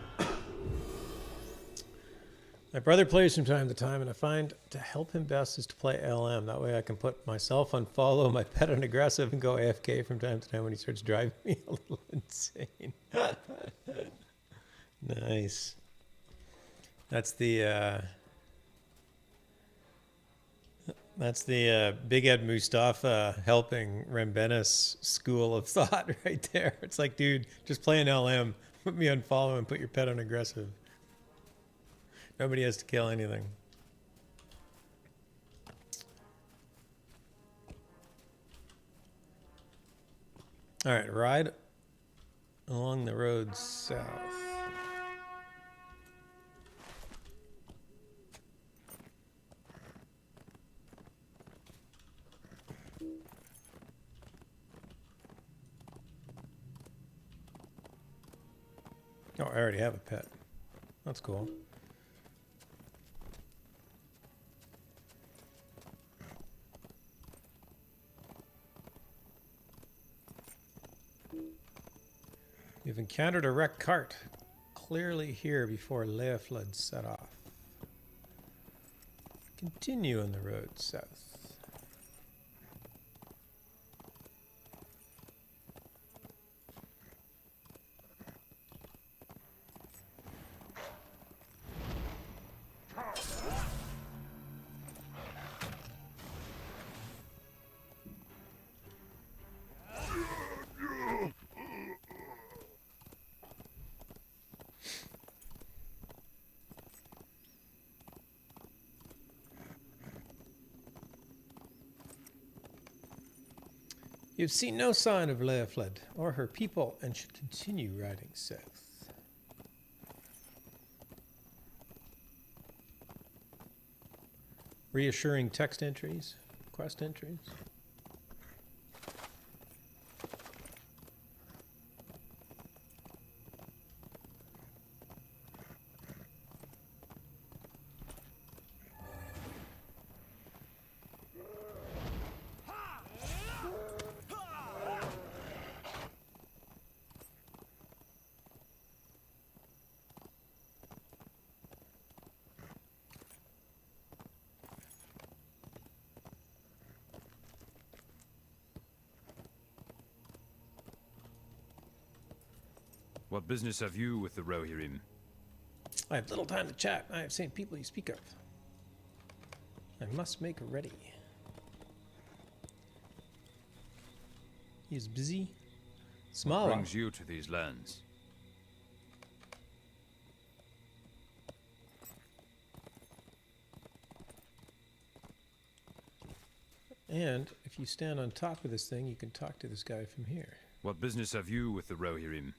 My brother plays from time to time, and I find to help him best is to play LM. That way I can put myself on follow, my pet on aggressive, and go AFK from time to time when he starts driving me a little insane. Nice. That's the Big Ed Mustafa helping Rembenis school of thought right there. It's like, dude, just play an LM, put me on follow, and put your pet on aggressive. Nobody has to kill anything. All right, ride along the road south. Oh, I already have a pet. That's cool. You've encountered a wrecked cart. Clearly here before Leoflod set off. Continue on the road south. You've seen no sign of Leoflod or her people and should continue riding south. Reassuring text entries, quest entries. What business have you with the Rohirrim? I have little time to chat. I have seen people you speak of. I must make ready. He is busy. What Small. brings you to these lands? And if you stand on top of this thing, you can talk to this guy from here. What business have you with the Rohirrim?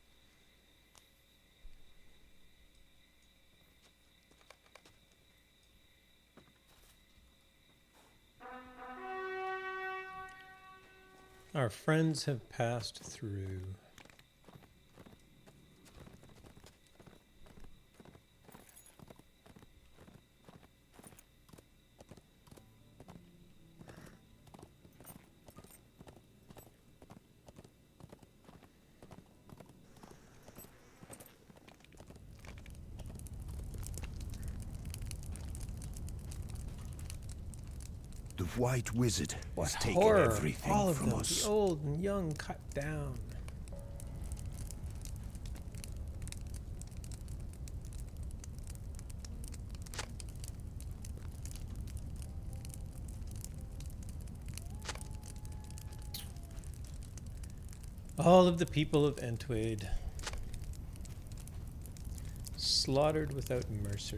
Our friends have passed through. The White Wizard What has taken horror! everything All of from them, us. the old and young, cut down. All of the people of Entwade slaughtered without mercy.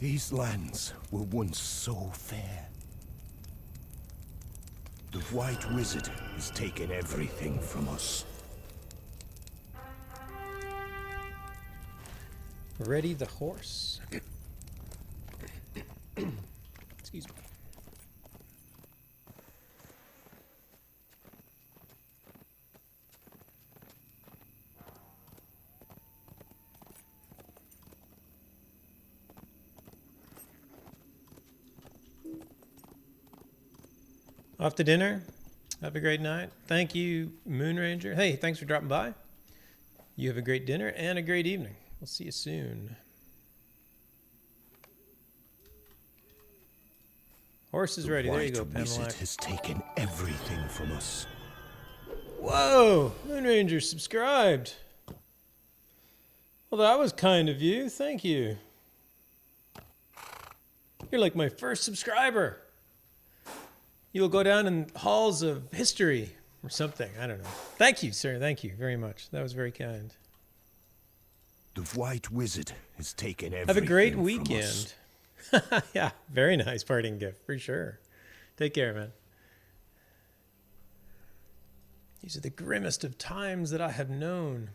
These lands were once so fair. The White Wizard has taken everything from us. Ready the horse. Excuse me. Off to dinner. Have a great night. Thank you, Moon Ranger. Hey, thanks for dropping by. You have a great dinner and a great evening. We'll see you soon. Horse is ready. There you go, Wizard Pamela. has taken everything from us. Whoa! Moon Ranger subscribed. Well, that was kind of you. Thank you. You're like my first subscriber. You'll go down in halls of history or something. I don't know. Thank you, sir. Thank you very much. That was very kind. The White Wizard has taken everything Have a great from us. weekend. Yeah, very nice parting gift, for sure. Take care, man. These are the grimmest of times that I have known.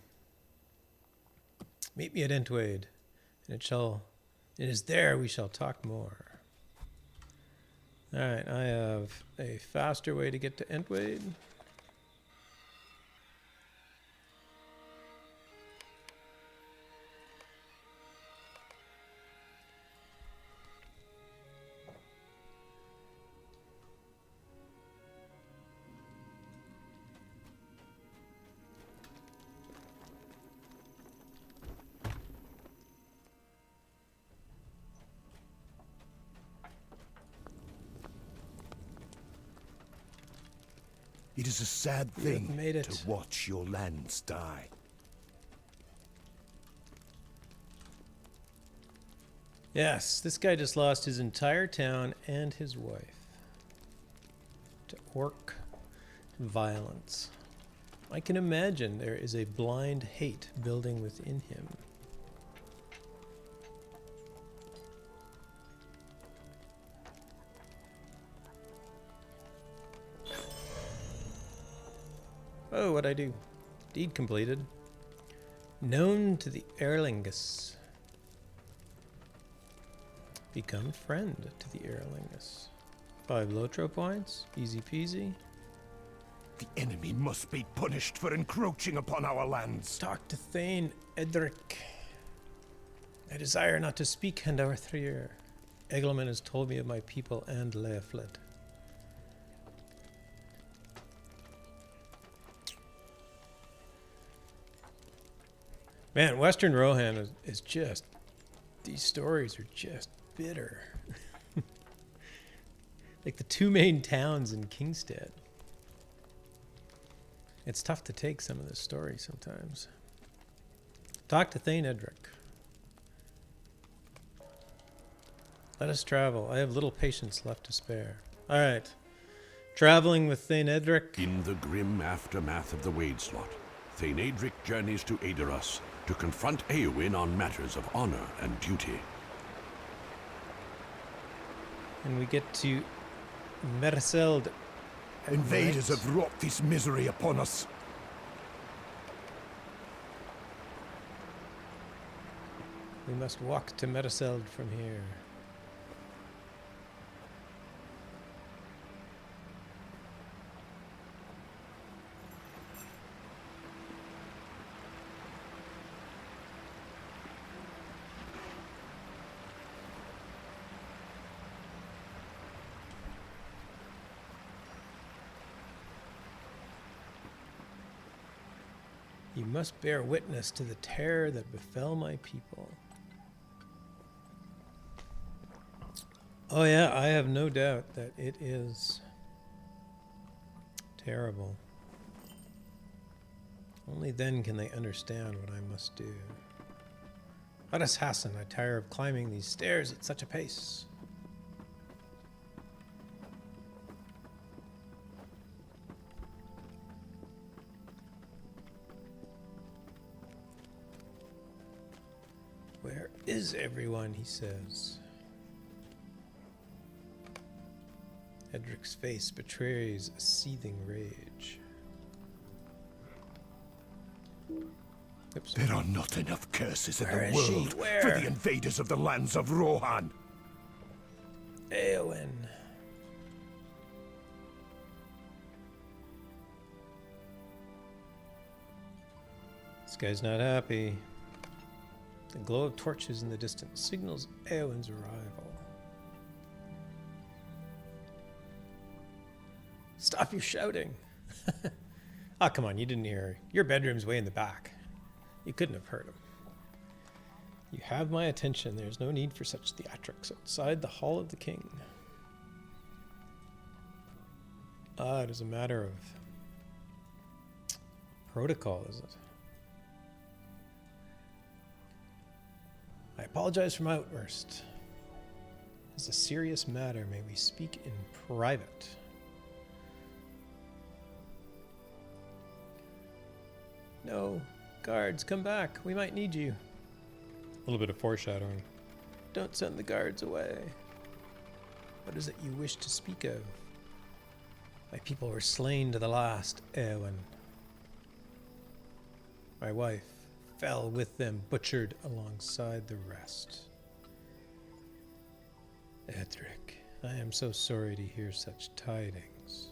Meet me at Entwade, and it is there we shall talk more. All right, I have a faster way to get to Entwade. It is a sad You have thing made it. to watch your lands die. Yes, this guy just lost his entire town and his wife to orc violence. I can imagine there is a blind hate building within him. Oh, what'd I do? Deed completed. Known to the Erlingus. Become friend to the Erlingus. 5 LotRO points. Easy peasy. The enemy must be punished for encroaching upon our lands. Talk to Thane Edric. I desire not to speak Handarthir. Egelman has told me of my people and Leaflet. Man, Western Rohan is just... These stories are just bitter. Like the 2 main towns in Kingstead. It's tough to take some of this story sometimes. Talk to Thane Edric. Let us travel. I have little patience left to spare. All right. Traveling with Thane Edric. In the grim aftermath of the Wade slot, Thane Edric journeys to Aedoras to confront Eowyn on matters of honor and duty. And we get to Merseld. Invaders have wrought this misery upon us. We must walk to Merseld from here. You must bear witness to the terror that befell my people. Oh yeah, I have no doubt that it is terrible. Only then can they understand what I must do. Let us hasten. I tire of climbing these stairs at such a pace. Where is everyone, he says. Edric's face betrays a seething rage. Oops. There are not enough curses in Where the is she? world Where? for the invaders of the lands of Rohan. Eowyn. This guy's not happy. The glow of torches in the distance signals Eowyn's arrival. Stop your shouting. Ah, come on, you didn't hear her. Your bedroom's way in the back. You couldn't have heard him. You have my attention. There's no need for such theatrics outside the hall of the king. Ah, it is a matter of protocol, is it? I apologize for my outburst. It's a serious matter. May we speak in private? No. Guards, come back. We might need you. A little bit of foreshadowing. Don't send the guards away. What is it you wish to speak of? My people were slain to the last, Eowyn. My wife fell with them, butchered alongside the rest. Edric, I am so sorry to hear such tidings.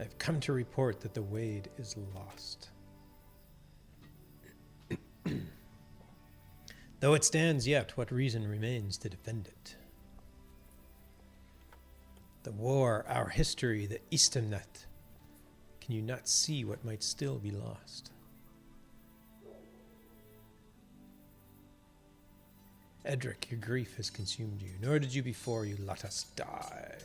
I've come to report that the Wade is lost. Though it stands yet, what reason remains to defend it? The war, our history, the Easternet. Can you not see what might still be lost? Edric, your grief has consumed you, nor did you before you let us die.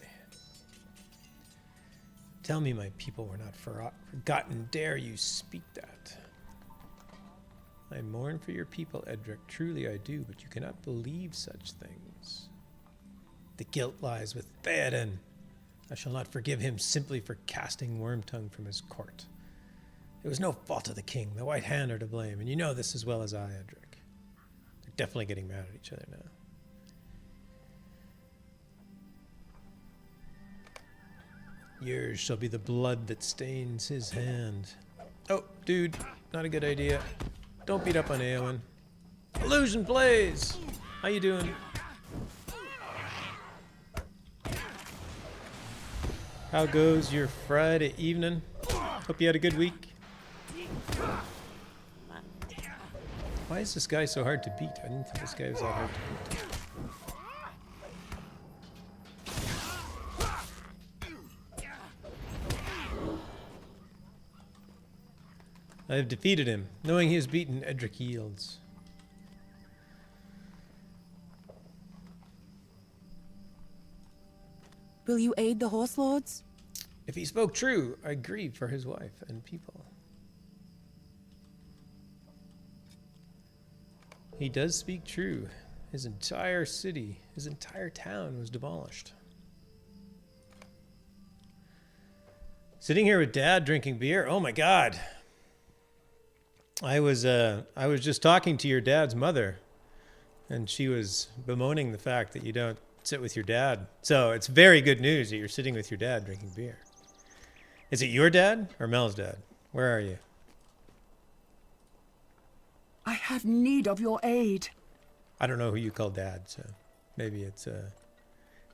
Tell me my people were not forgotten. Dare you speak that? I mourn for your people, Edric. Truly I do, but you cannot believe such things. The guilt lies with Theoden. I shall not forgive him simply for casting Wormtongue from his court. It was no fault of the king. The White Hand are to blame, and you know this as well as I, Edric. They're definitely getting mad at each other now. Yours shall be the blood that stains his hand. Oh, dude, not a good idea. Don't beat up on Eowyn. Illusion Blaze! How you doing? How goes your Friday evening? Hope you had a good week. Why is this guy so hard to beat? I didn't think this guy was that hard to beat. I have defeated him. Knowing he is beaten, Edric yields. Will you aid the horse lords? If he spoke true, I grieve for his wife and people. He does speak true. His entire city, his entire town was demolished. Sitting here with Dad drinking beer. Oh my God. I was just talking to your dad's mother, and she was bemoaning the fact that you don't sit with your dad. So it's very good news that you're sitting with your dad drinking beer. Is it your dad or Mel's dad? Where are you? I have need of your aid. I don't know who you call dad, so maybe it's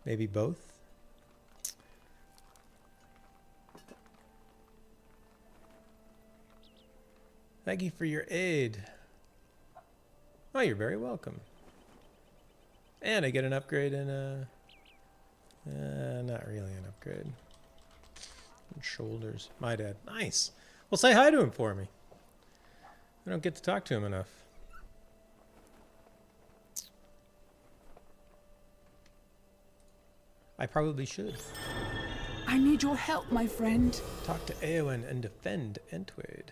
maybe both. Thank you for your aid. Oh, you're very welcome. And I get an upgrade in not really an upgrade. Shoulders. My dad. Nice. Well, say hi to him for me. I don't get to talk to him enough. I probably should. I need your help, my friend. Talk to Eowyn and defend Entwade.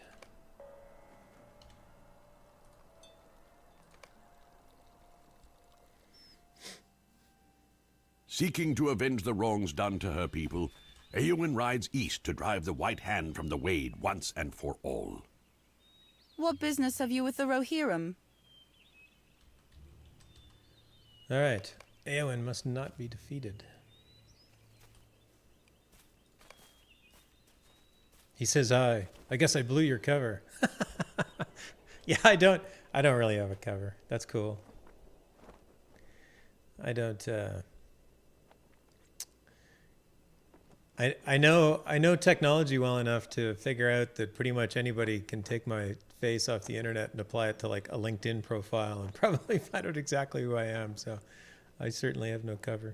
Seeking to avenge the wrongs done to her people, Eowyn rides east to drive the White Hand from the Wade once and for all. What business have you with the Rohirrim? All right. Eowyn must not be defeated. He says hi. I guess I blew your cover. Yeah, I don't really have a cover. That's cool. I don't I know technology well enough to figure out that pretty much anybody can take my face off the internet and apply it to like a LinkedIn profile and probably find out exactly who I am. So I certainly have no cover.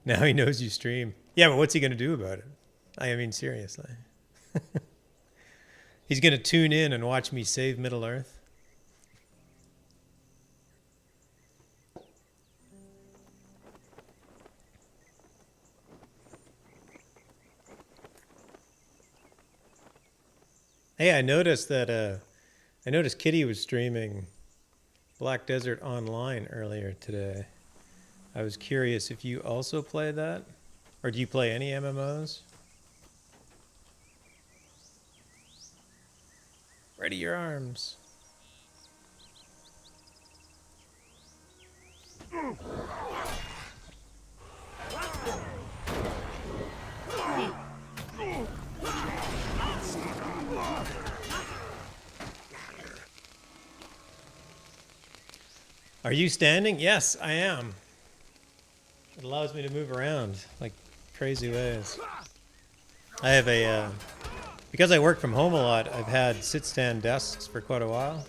Now he knows you stream. Yeah, but what's he going to do about it? I mean, seriously. He's going to tune in and watch me save Middle Earth. Hey, I noticed that Kitty was streaming Black Desert Online earlier today. I was curious if you also play that, or do you play any MMOs? Ready your arms. Are you standing? Yes, I am. It allows me to move around like crazy ways. I have a, because I work from home a lot, I've had sit-stand desks for quite a while.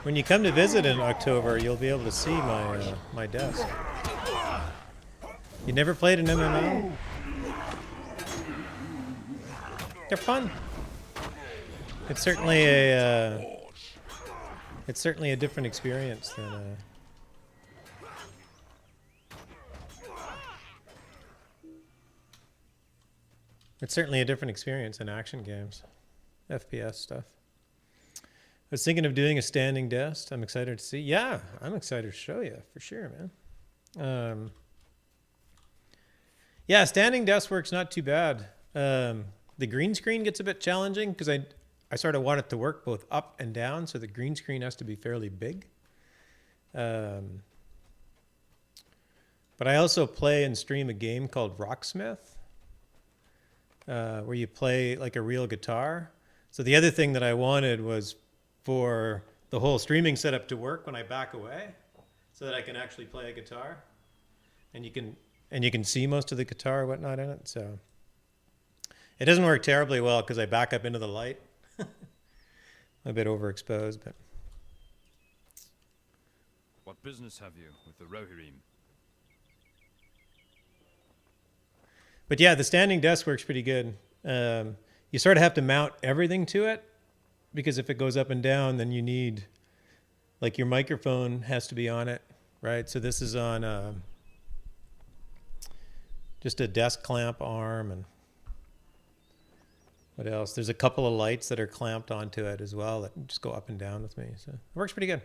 When you come to visit in October, you'll be able to see my desk. You never played an MMO? They're fun. It's certainly a different experience than it's certainly a different experience than action games, FPS stuff. I was thinking of doing a standing desk. I'm excited to see. Yeah, I'm excited to show you for sure, man. Yeah, standing desk work's not too bad. The green screen gets a bit challenging because I sort of want it to work both up and down, so the green screen has to be fairly big. But I also play and stream a game called Rocksmith, where you play like a real guitar. So the other thing that I wanted was for the whole streaming setup to work when I back away, so that I can actually play a guitar, and you can see most of the guitar or whatnot in it. So it doesn't work terribly well because I back up into the light. A bit overexposed, but. What business have you with the Rohirrim? But yeah, the standing desk works pretty good. You sort of have to mount everything to it, because if it goes up and down, then you need, like, your microphone has to be on it, right? So this is on just a desk clamp arm, and what else? There's a couple of lights that are clamped onto it as well that just go up and down with me. So it works pretty good.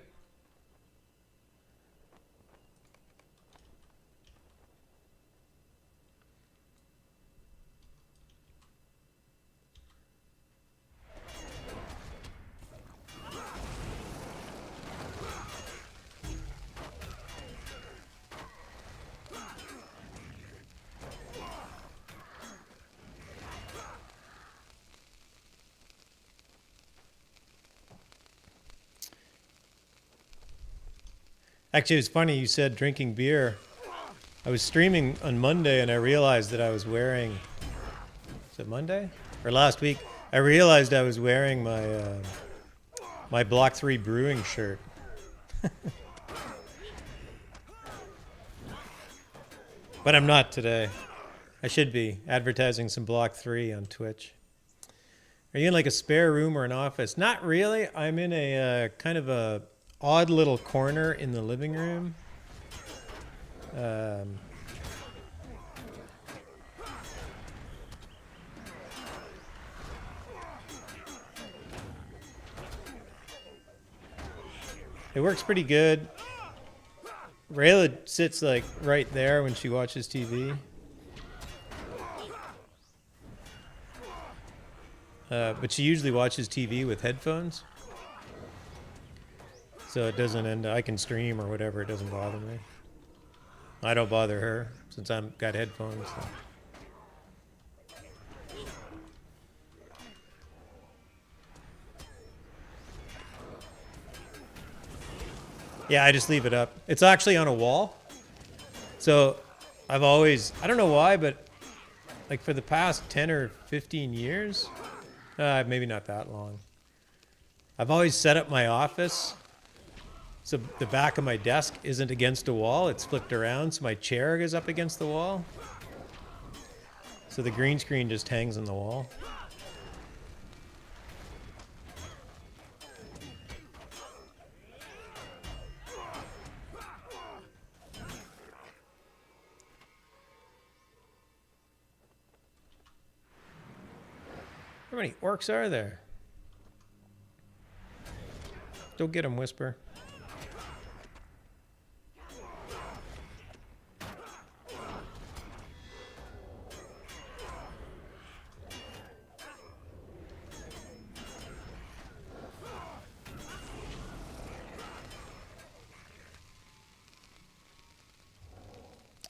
Actually, it was funny you said drinking beer. I was streaming on Monday and I realized that I was wearing, is it Monday? Or last week, I realized I was wearing my my Block 3 Brewing shirt. But I'm not today. I should be advertising some Block 3 on Twitch. Are you in like a spare room or an office? Not really. I'm in a kind of a odd little corner in the living room. It works pretty good. Rayla sits like right there when she watches TV. But she usually watches TV with headphones. So it doesn't end, I can stream or whatever, it doesn't bother me. I don't bother her since I've got headphones. So. Yeah, I just leave it up. It's actually on a wall. So I've always, I don't know why, but like for the past 10 or 15 years, maybe not that long, I've always set up my office so the back of my desk isn't against a wall. It's flipped around so my chair is up against the wall. So the green screen just hangs on the wall. How many orcs are there? Don't get them, Whisper.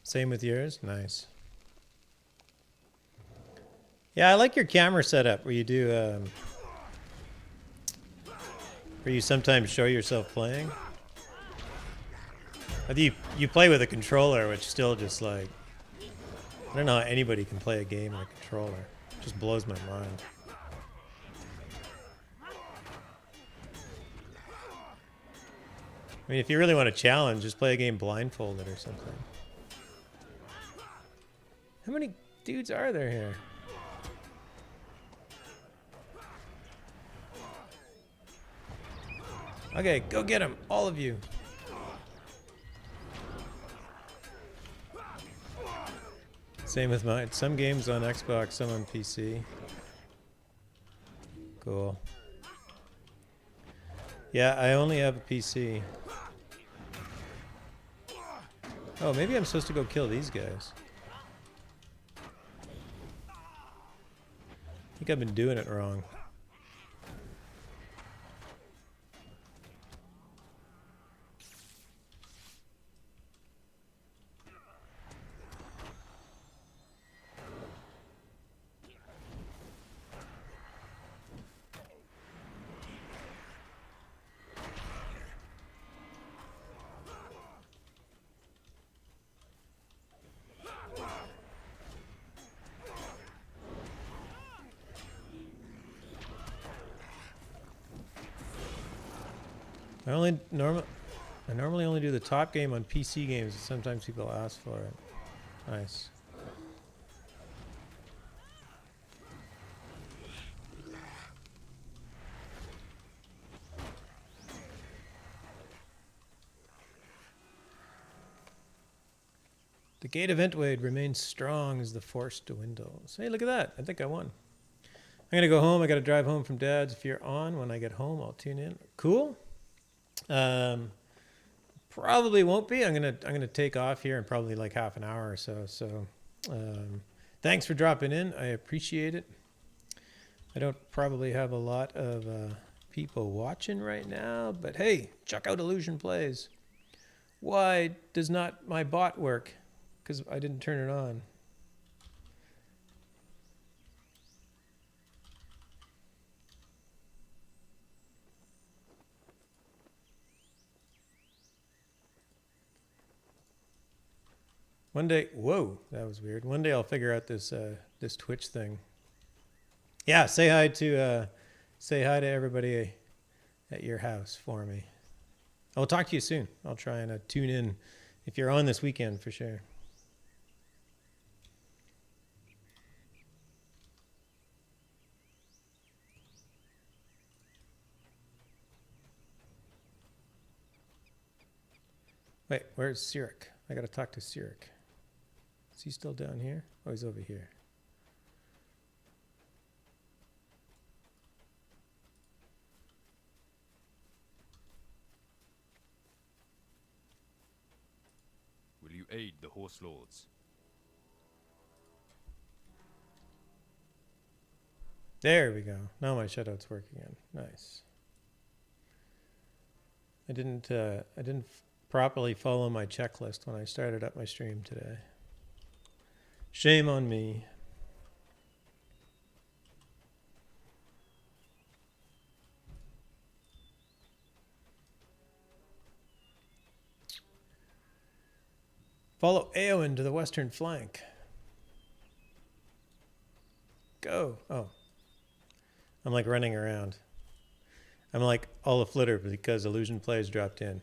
Same with yours? Nice. Yeah, I like your camera setup where you do, where you sometimes show yourself playing. I think you play with a controller, which still just like, I don't know how anybody can play a game with a controller. It just blows my mind. I mean, if you really want to challenge, just play a game blindfolded or something. How many dudes are there here? Okay, go get him, all of you. Same with mine. Some games on Xbox, some on PC. Cool. Yeah, I only have a PC. Oh, maybe I'm supposed to go kill these guys. I think I've been doing it wrong. I normally only do the top game on PC games. Sometimes people ask for it. Nice. The gate of Entwade remains strong as the force dwindles. Hey, look at that. I think I won. I'm going to go home. I got to drive home from Dad's. If you're on when I get home, I'll tune in. Cool. Probably won't be. I'm gonna take off here in probably like half an hour or so. So, thanks for dropping in. I appreciate it. I don't probably have a lot of people watching right now, but hey, check out Illusion Plays. Why does not my bot work? Because I didn't turn it on. One day, whoa, that was weird. One day I'll figure out this this Twitch thing. Yeah, say hi to everybody at your house for me. I'll talk to you soon. I'll try and tune in if you're on this weekend for sure. Wait, where's Sirik? I gotta talk to Sirik. Is he still down here? Oh, he's over here. Will you aid the Horse Lords? There we go. Now my shutout's working again. Nice. I didn't properly follow my checklist when I started up my stream today. Shame on me. Follow Eowyn to the western flank. Go. Oh. I'm like running around. I'm like all a flitter because Illusion Plays dropped in.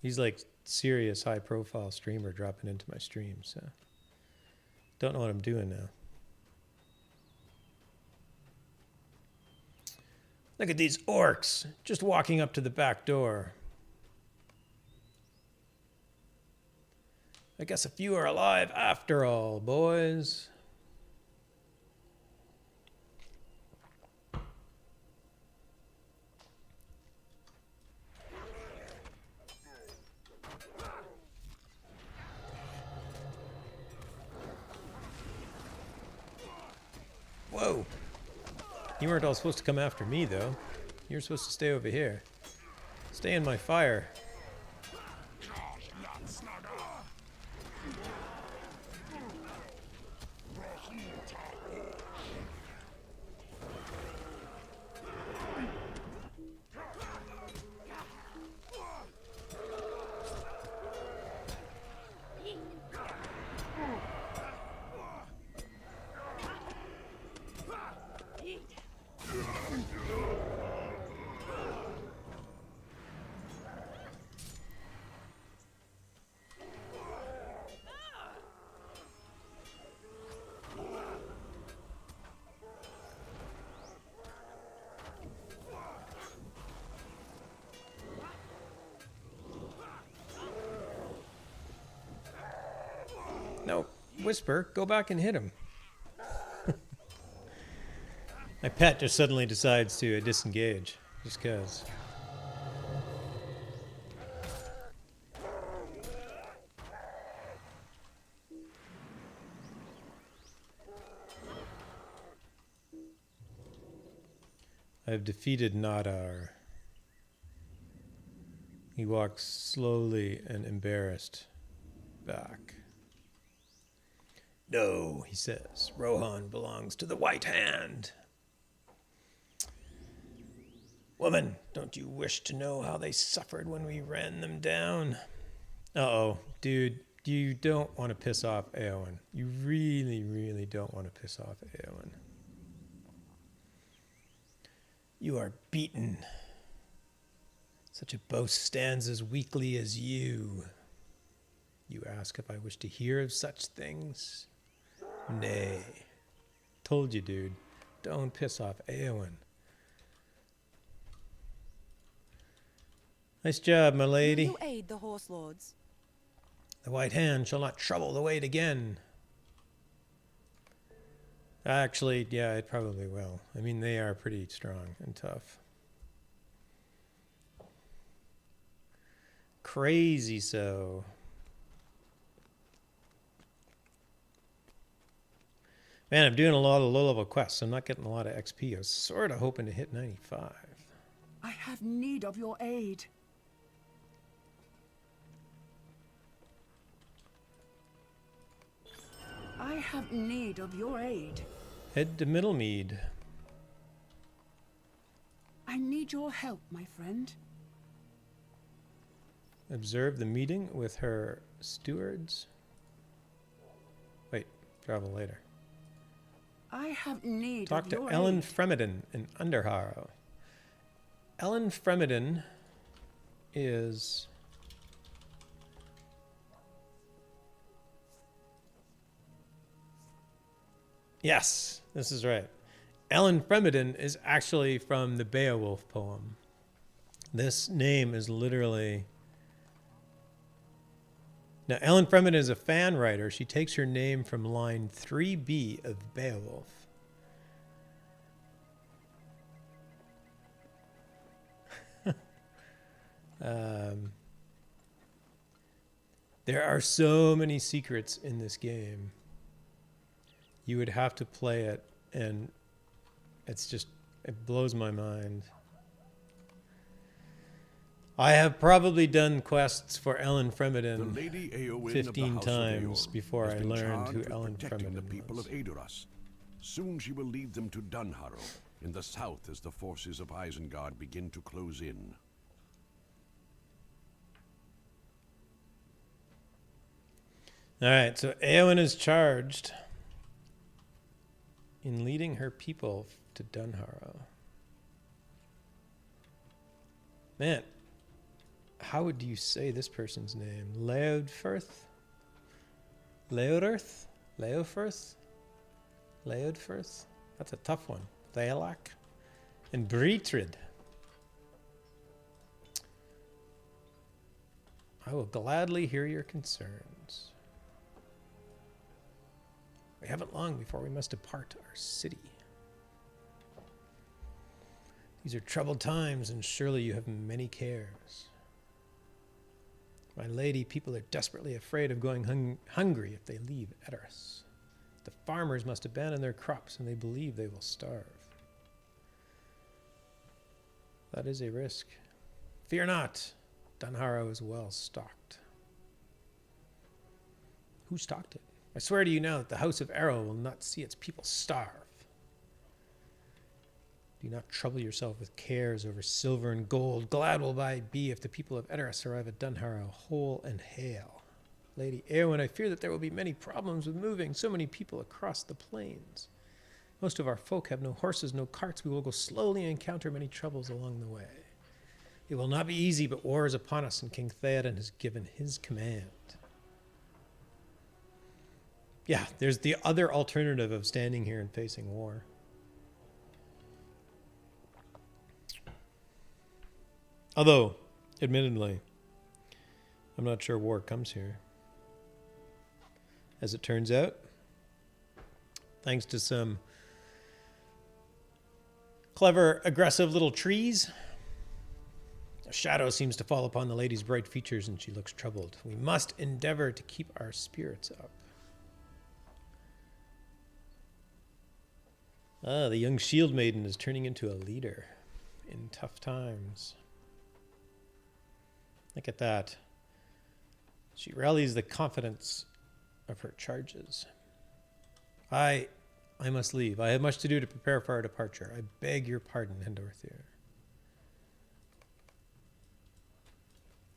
He's like serious high profile streamer dropping into my stream, so don't know what I'm doing now. Look at these orcs just walking up to the back door. I guess a few are alive after all, boys. Whoa. You weren't all supposed to come after me, though. You're supposed to stay over here. Stay in my fire. No, Whisper, go back and hit him. My pet just suddenly decides to disengage, just because. I've defeated Nadar. He walks slowly and embarrassed back. No, he says, Rohan belongs to the White Hand. Woman, don't you wish to know how they suffered when we ran them down? Uh-oh, dude, you don't want to piss off Eowyn. You really, really don't want to piss off Eowyn. You are beaten. Such a boast stands as weakly as you. You ask if I wish to hear of such things? Nay. Told you, dude. Don't piss off Eowyn. Nice job, my lady. Will you aid the horse lords? The White Hand shall not trouble the weight again. Actually, yeah, it probably will. I mean, they are pretty strong and tough. Crazy so. Man, I'm doing a lot of low-level quests. I'm not getting a lot of XP. I was sort of hoping to hit 95. I have need of your aid. I have need of your aid. Head to Middlemead. I need your help, my friend. Observe the meeting with her stewards. Wait, travel later. I have need Talk of to your Ellen aid. Fremeden in Underharrow. Ellen Fremeden is... Yes, this is right. Ellen Fremeden is actually from the Beowulf poem. This name is literally... Now, Ellen Fremeden is a fan writer. She takes her name from line 3b of Beowulf. There are so many secrets in this game. You would have to play it, and it's just, it blows my mind. I have probably done quests for Ellen Fremeden 15 times before I learned who Ellen Fremeden the people was. of Aedoras. Soon she will lead them to Dunharrow in the south as the forces of Isengard begin to close in. Alright, so Eowyn is charged in leading her people to Dunharrow. Man, how would you say this person's name? Leodfirth? Leodfirth? Leodfirth? Leodfirth? That's a tough one. Thalak? And Britrid. I will gladly hear your concerns. We haven't long before we must depart our city. These are troubled times, and surely you have many cares. My lady, people are desperately afraid of going hungry if they leave Edoras. The farmers must abandon their crops, and they believe they will starve. That is a risk. Fear not. Dunharrow is well stocked. Who stocked it? I swear to you now that the House of Errol will not see its people starve. Do not trouble yourself with cares over silver and gold. Glad will I be if the people of Edoras arrive at Dunharrow whole and hale. Lady Eowyn, I fear that there will be many problems with moving so many people across the plains. Most of our folk have no horses, no carts. We will go slowly and encounter many troubles along the way. It will not be easy, but war is upon us, and King Theoden has given his command. Yeah, there's the other alternative of standing here and facing war. Although, admittedly, I'm not sure war comes here. As it turns out, thanks to some clever, aggressive little trees, a shadow seems to fall upon the lady's bright features, and she looks troubled. We must endeavor to keep our spirits up. Ah, the young shield maiden is turning into a leader in tough times. Look at that. She rallies the confidence of her charges. I must leave. I have much to do to prepare for our departure. I beg your pardon, Hendorthir.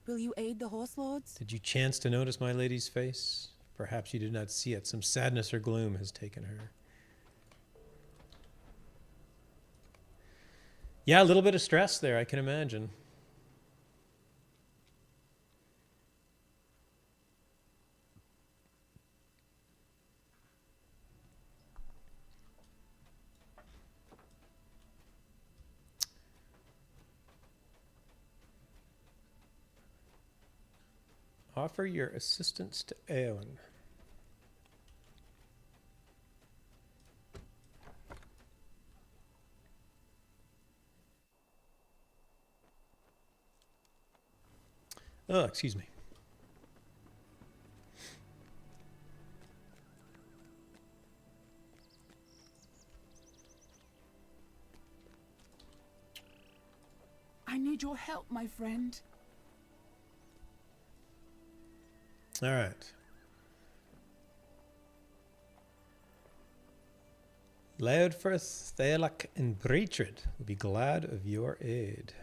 Will you aid the horse lords? Did you chance to notice my lady's face? Perhaps you did not see it. Some sadness or gloom has taken her. Yeah, a little bit of stress there, I can imagine. Offer your assistance to Eowyn. Oh, excuse me. I need your help, my friend. All right. Leodfirth, Thalak, and Britrid will be glad of your aid.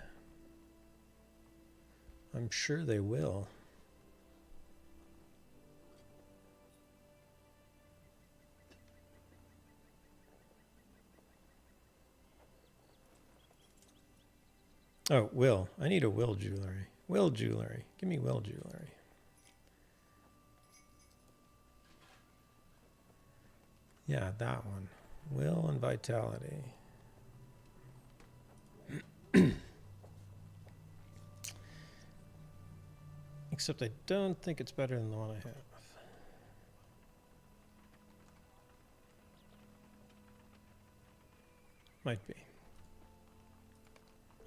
I'm sure they will. Oh, will. I need a will jewelry. Will jewelry. Give me will jewelry. Yeah, that one. Will and vitality. Except I don't think it's better than the one I have. Might be.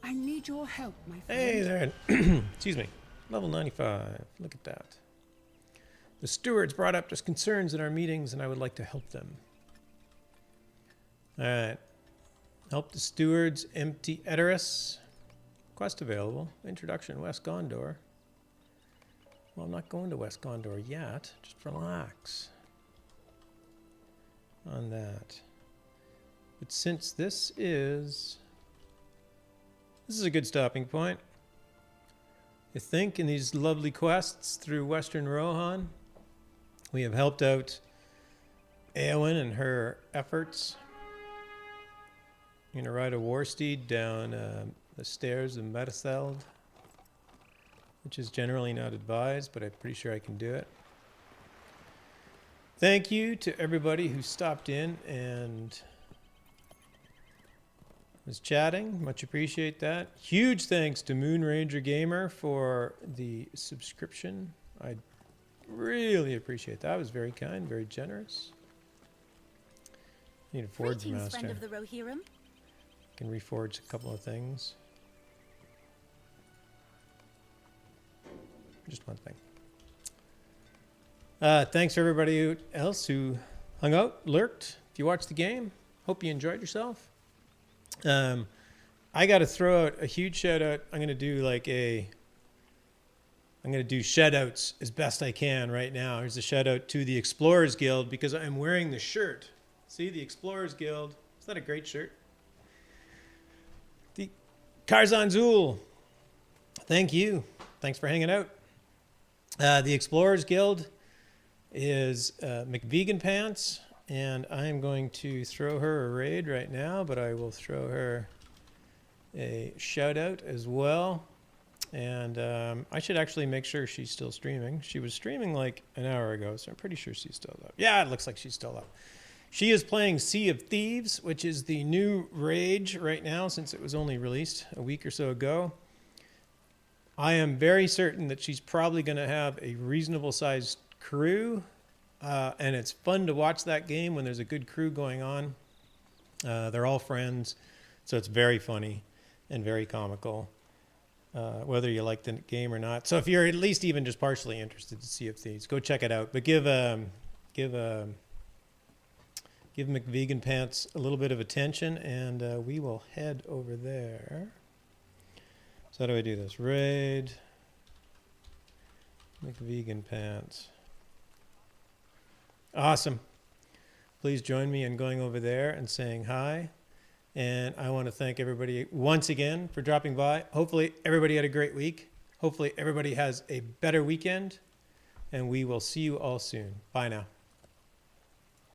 I need your help, my friend. Hey there. Excuse me. Level 95. Look at that. The stewards brought up just concerns in our meetings, and I would like to help them. All right. Help the stewards empty Edoras. Quest available. Introduction, West Gondor. Well, I'm not going to West Gondor yet. Just relax on that. But since this is a good stopping point. I think in these lovely quests through Western Rohan, We have helped out Eowyn in her efforts. I'm going to ride a war steed down the stairs of Meteseld, which is generally not advised, but I'm pretty sure I can do it. Thank you to everybody who stopped in and was chatting. Much appreciate that. Huge thanks to Moon Ranger Gamer for the subscription. I really appreciate that. It was very kind, very generous. Need a forge Greetings, master. friend of the Rohirrim. Can reforge a couple of things. Just one thing. Thanks for everybody else who hung out, lurked. If you watched the game, hope you enjoyed yourself. I got to throw out a huge shout out. I'm going to do shout outs as best I can right now. Here's a shout out to the Explorers Guild because I'm wearing the shirt. See, the Explorers Guild. Is that a great shirt? The Karzan Zul. Thank you. Thanks for hanging out. The Explorers Guild is McVegan Pants, and I'm going to throw her a raid right now, but I will throw her a shout out as well. And I should actually make sure she's still streaming. She was streaming like an hour ago, so I'm pretty sure she's still up. Yeah, it looks like she's still up. She is playing Sea of Thieves, which is the new rage right now since it was only released a week or so ago. I am very certain that she's probably going to have a reasonable sized crew, and it's fun to watch that game when there's a good crew going on. They're all friends, so it's very funny and very comical, whether you like the game or not. So if you're at least even just partially interested in Sea of Thieves, go check it out. But give McVegan Pants a little bit of attention, and we will head over there. So how do I do this? Raid McVegan Pants. Awesome. Please join me in going over there and saying hi. And I want to thank everybody once again for dropping by. Hopefully everybody had a great week. Hopefully everybody has a better weekend. And we will see you all soon. Bye now.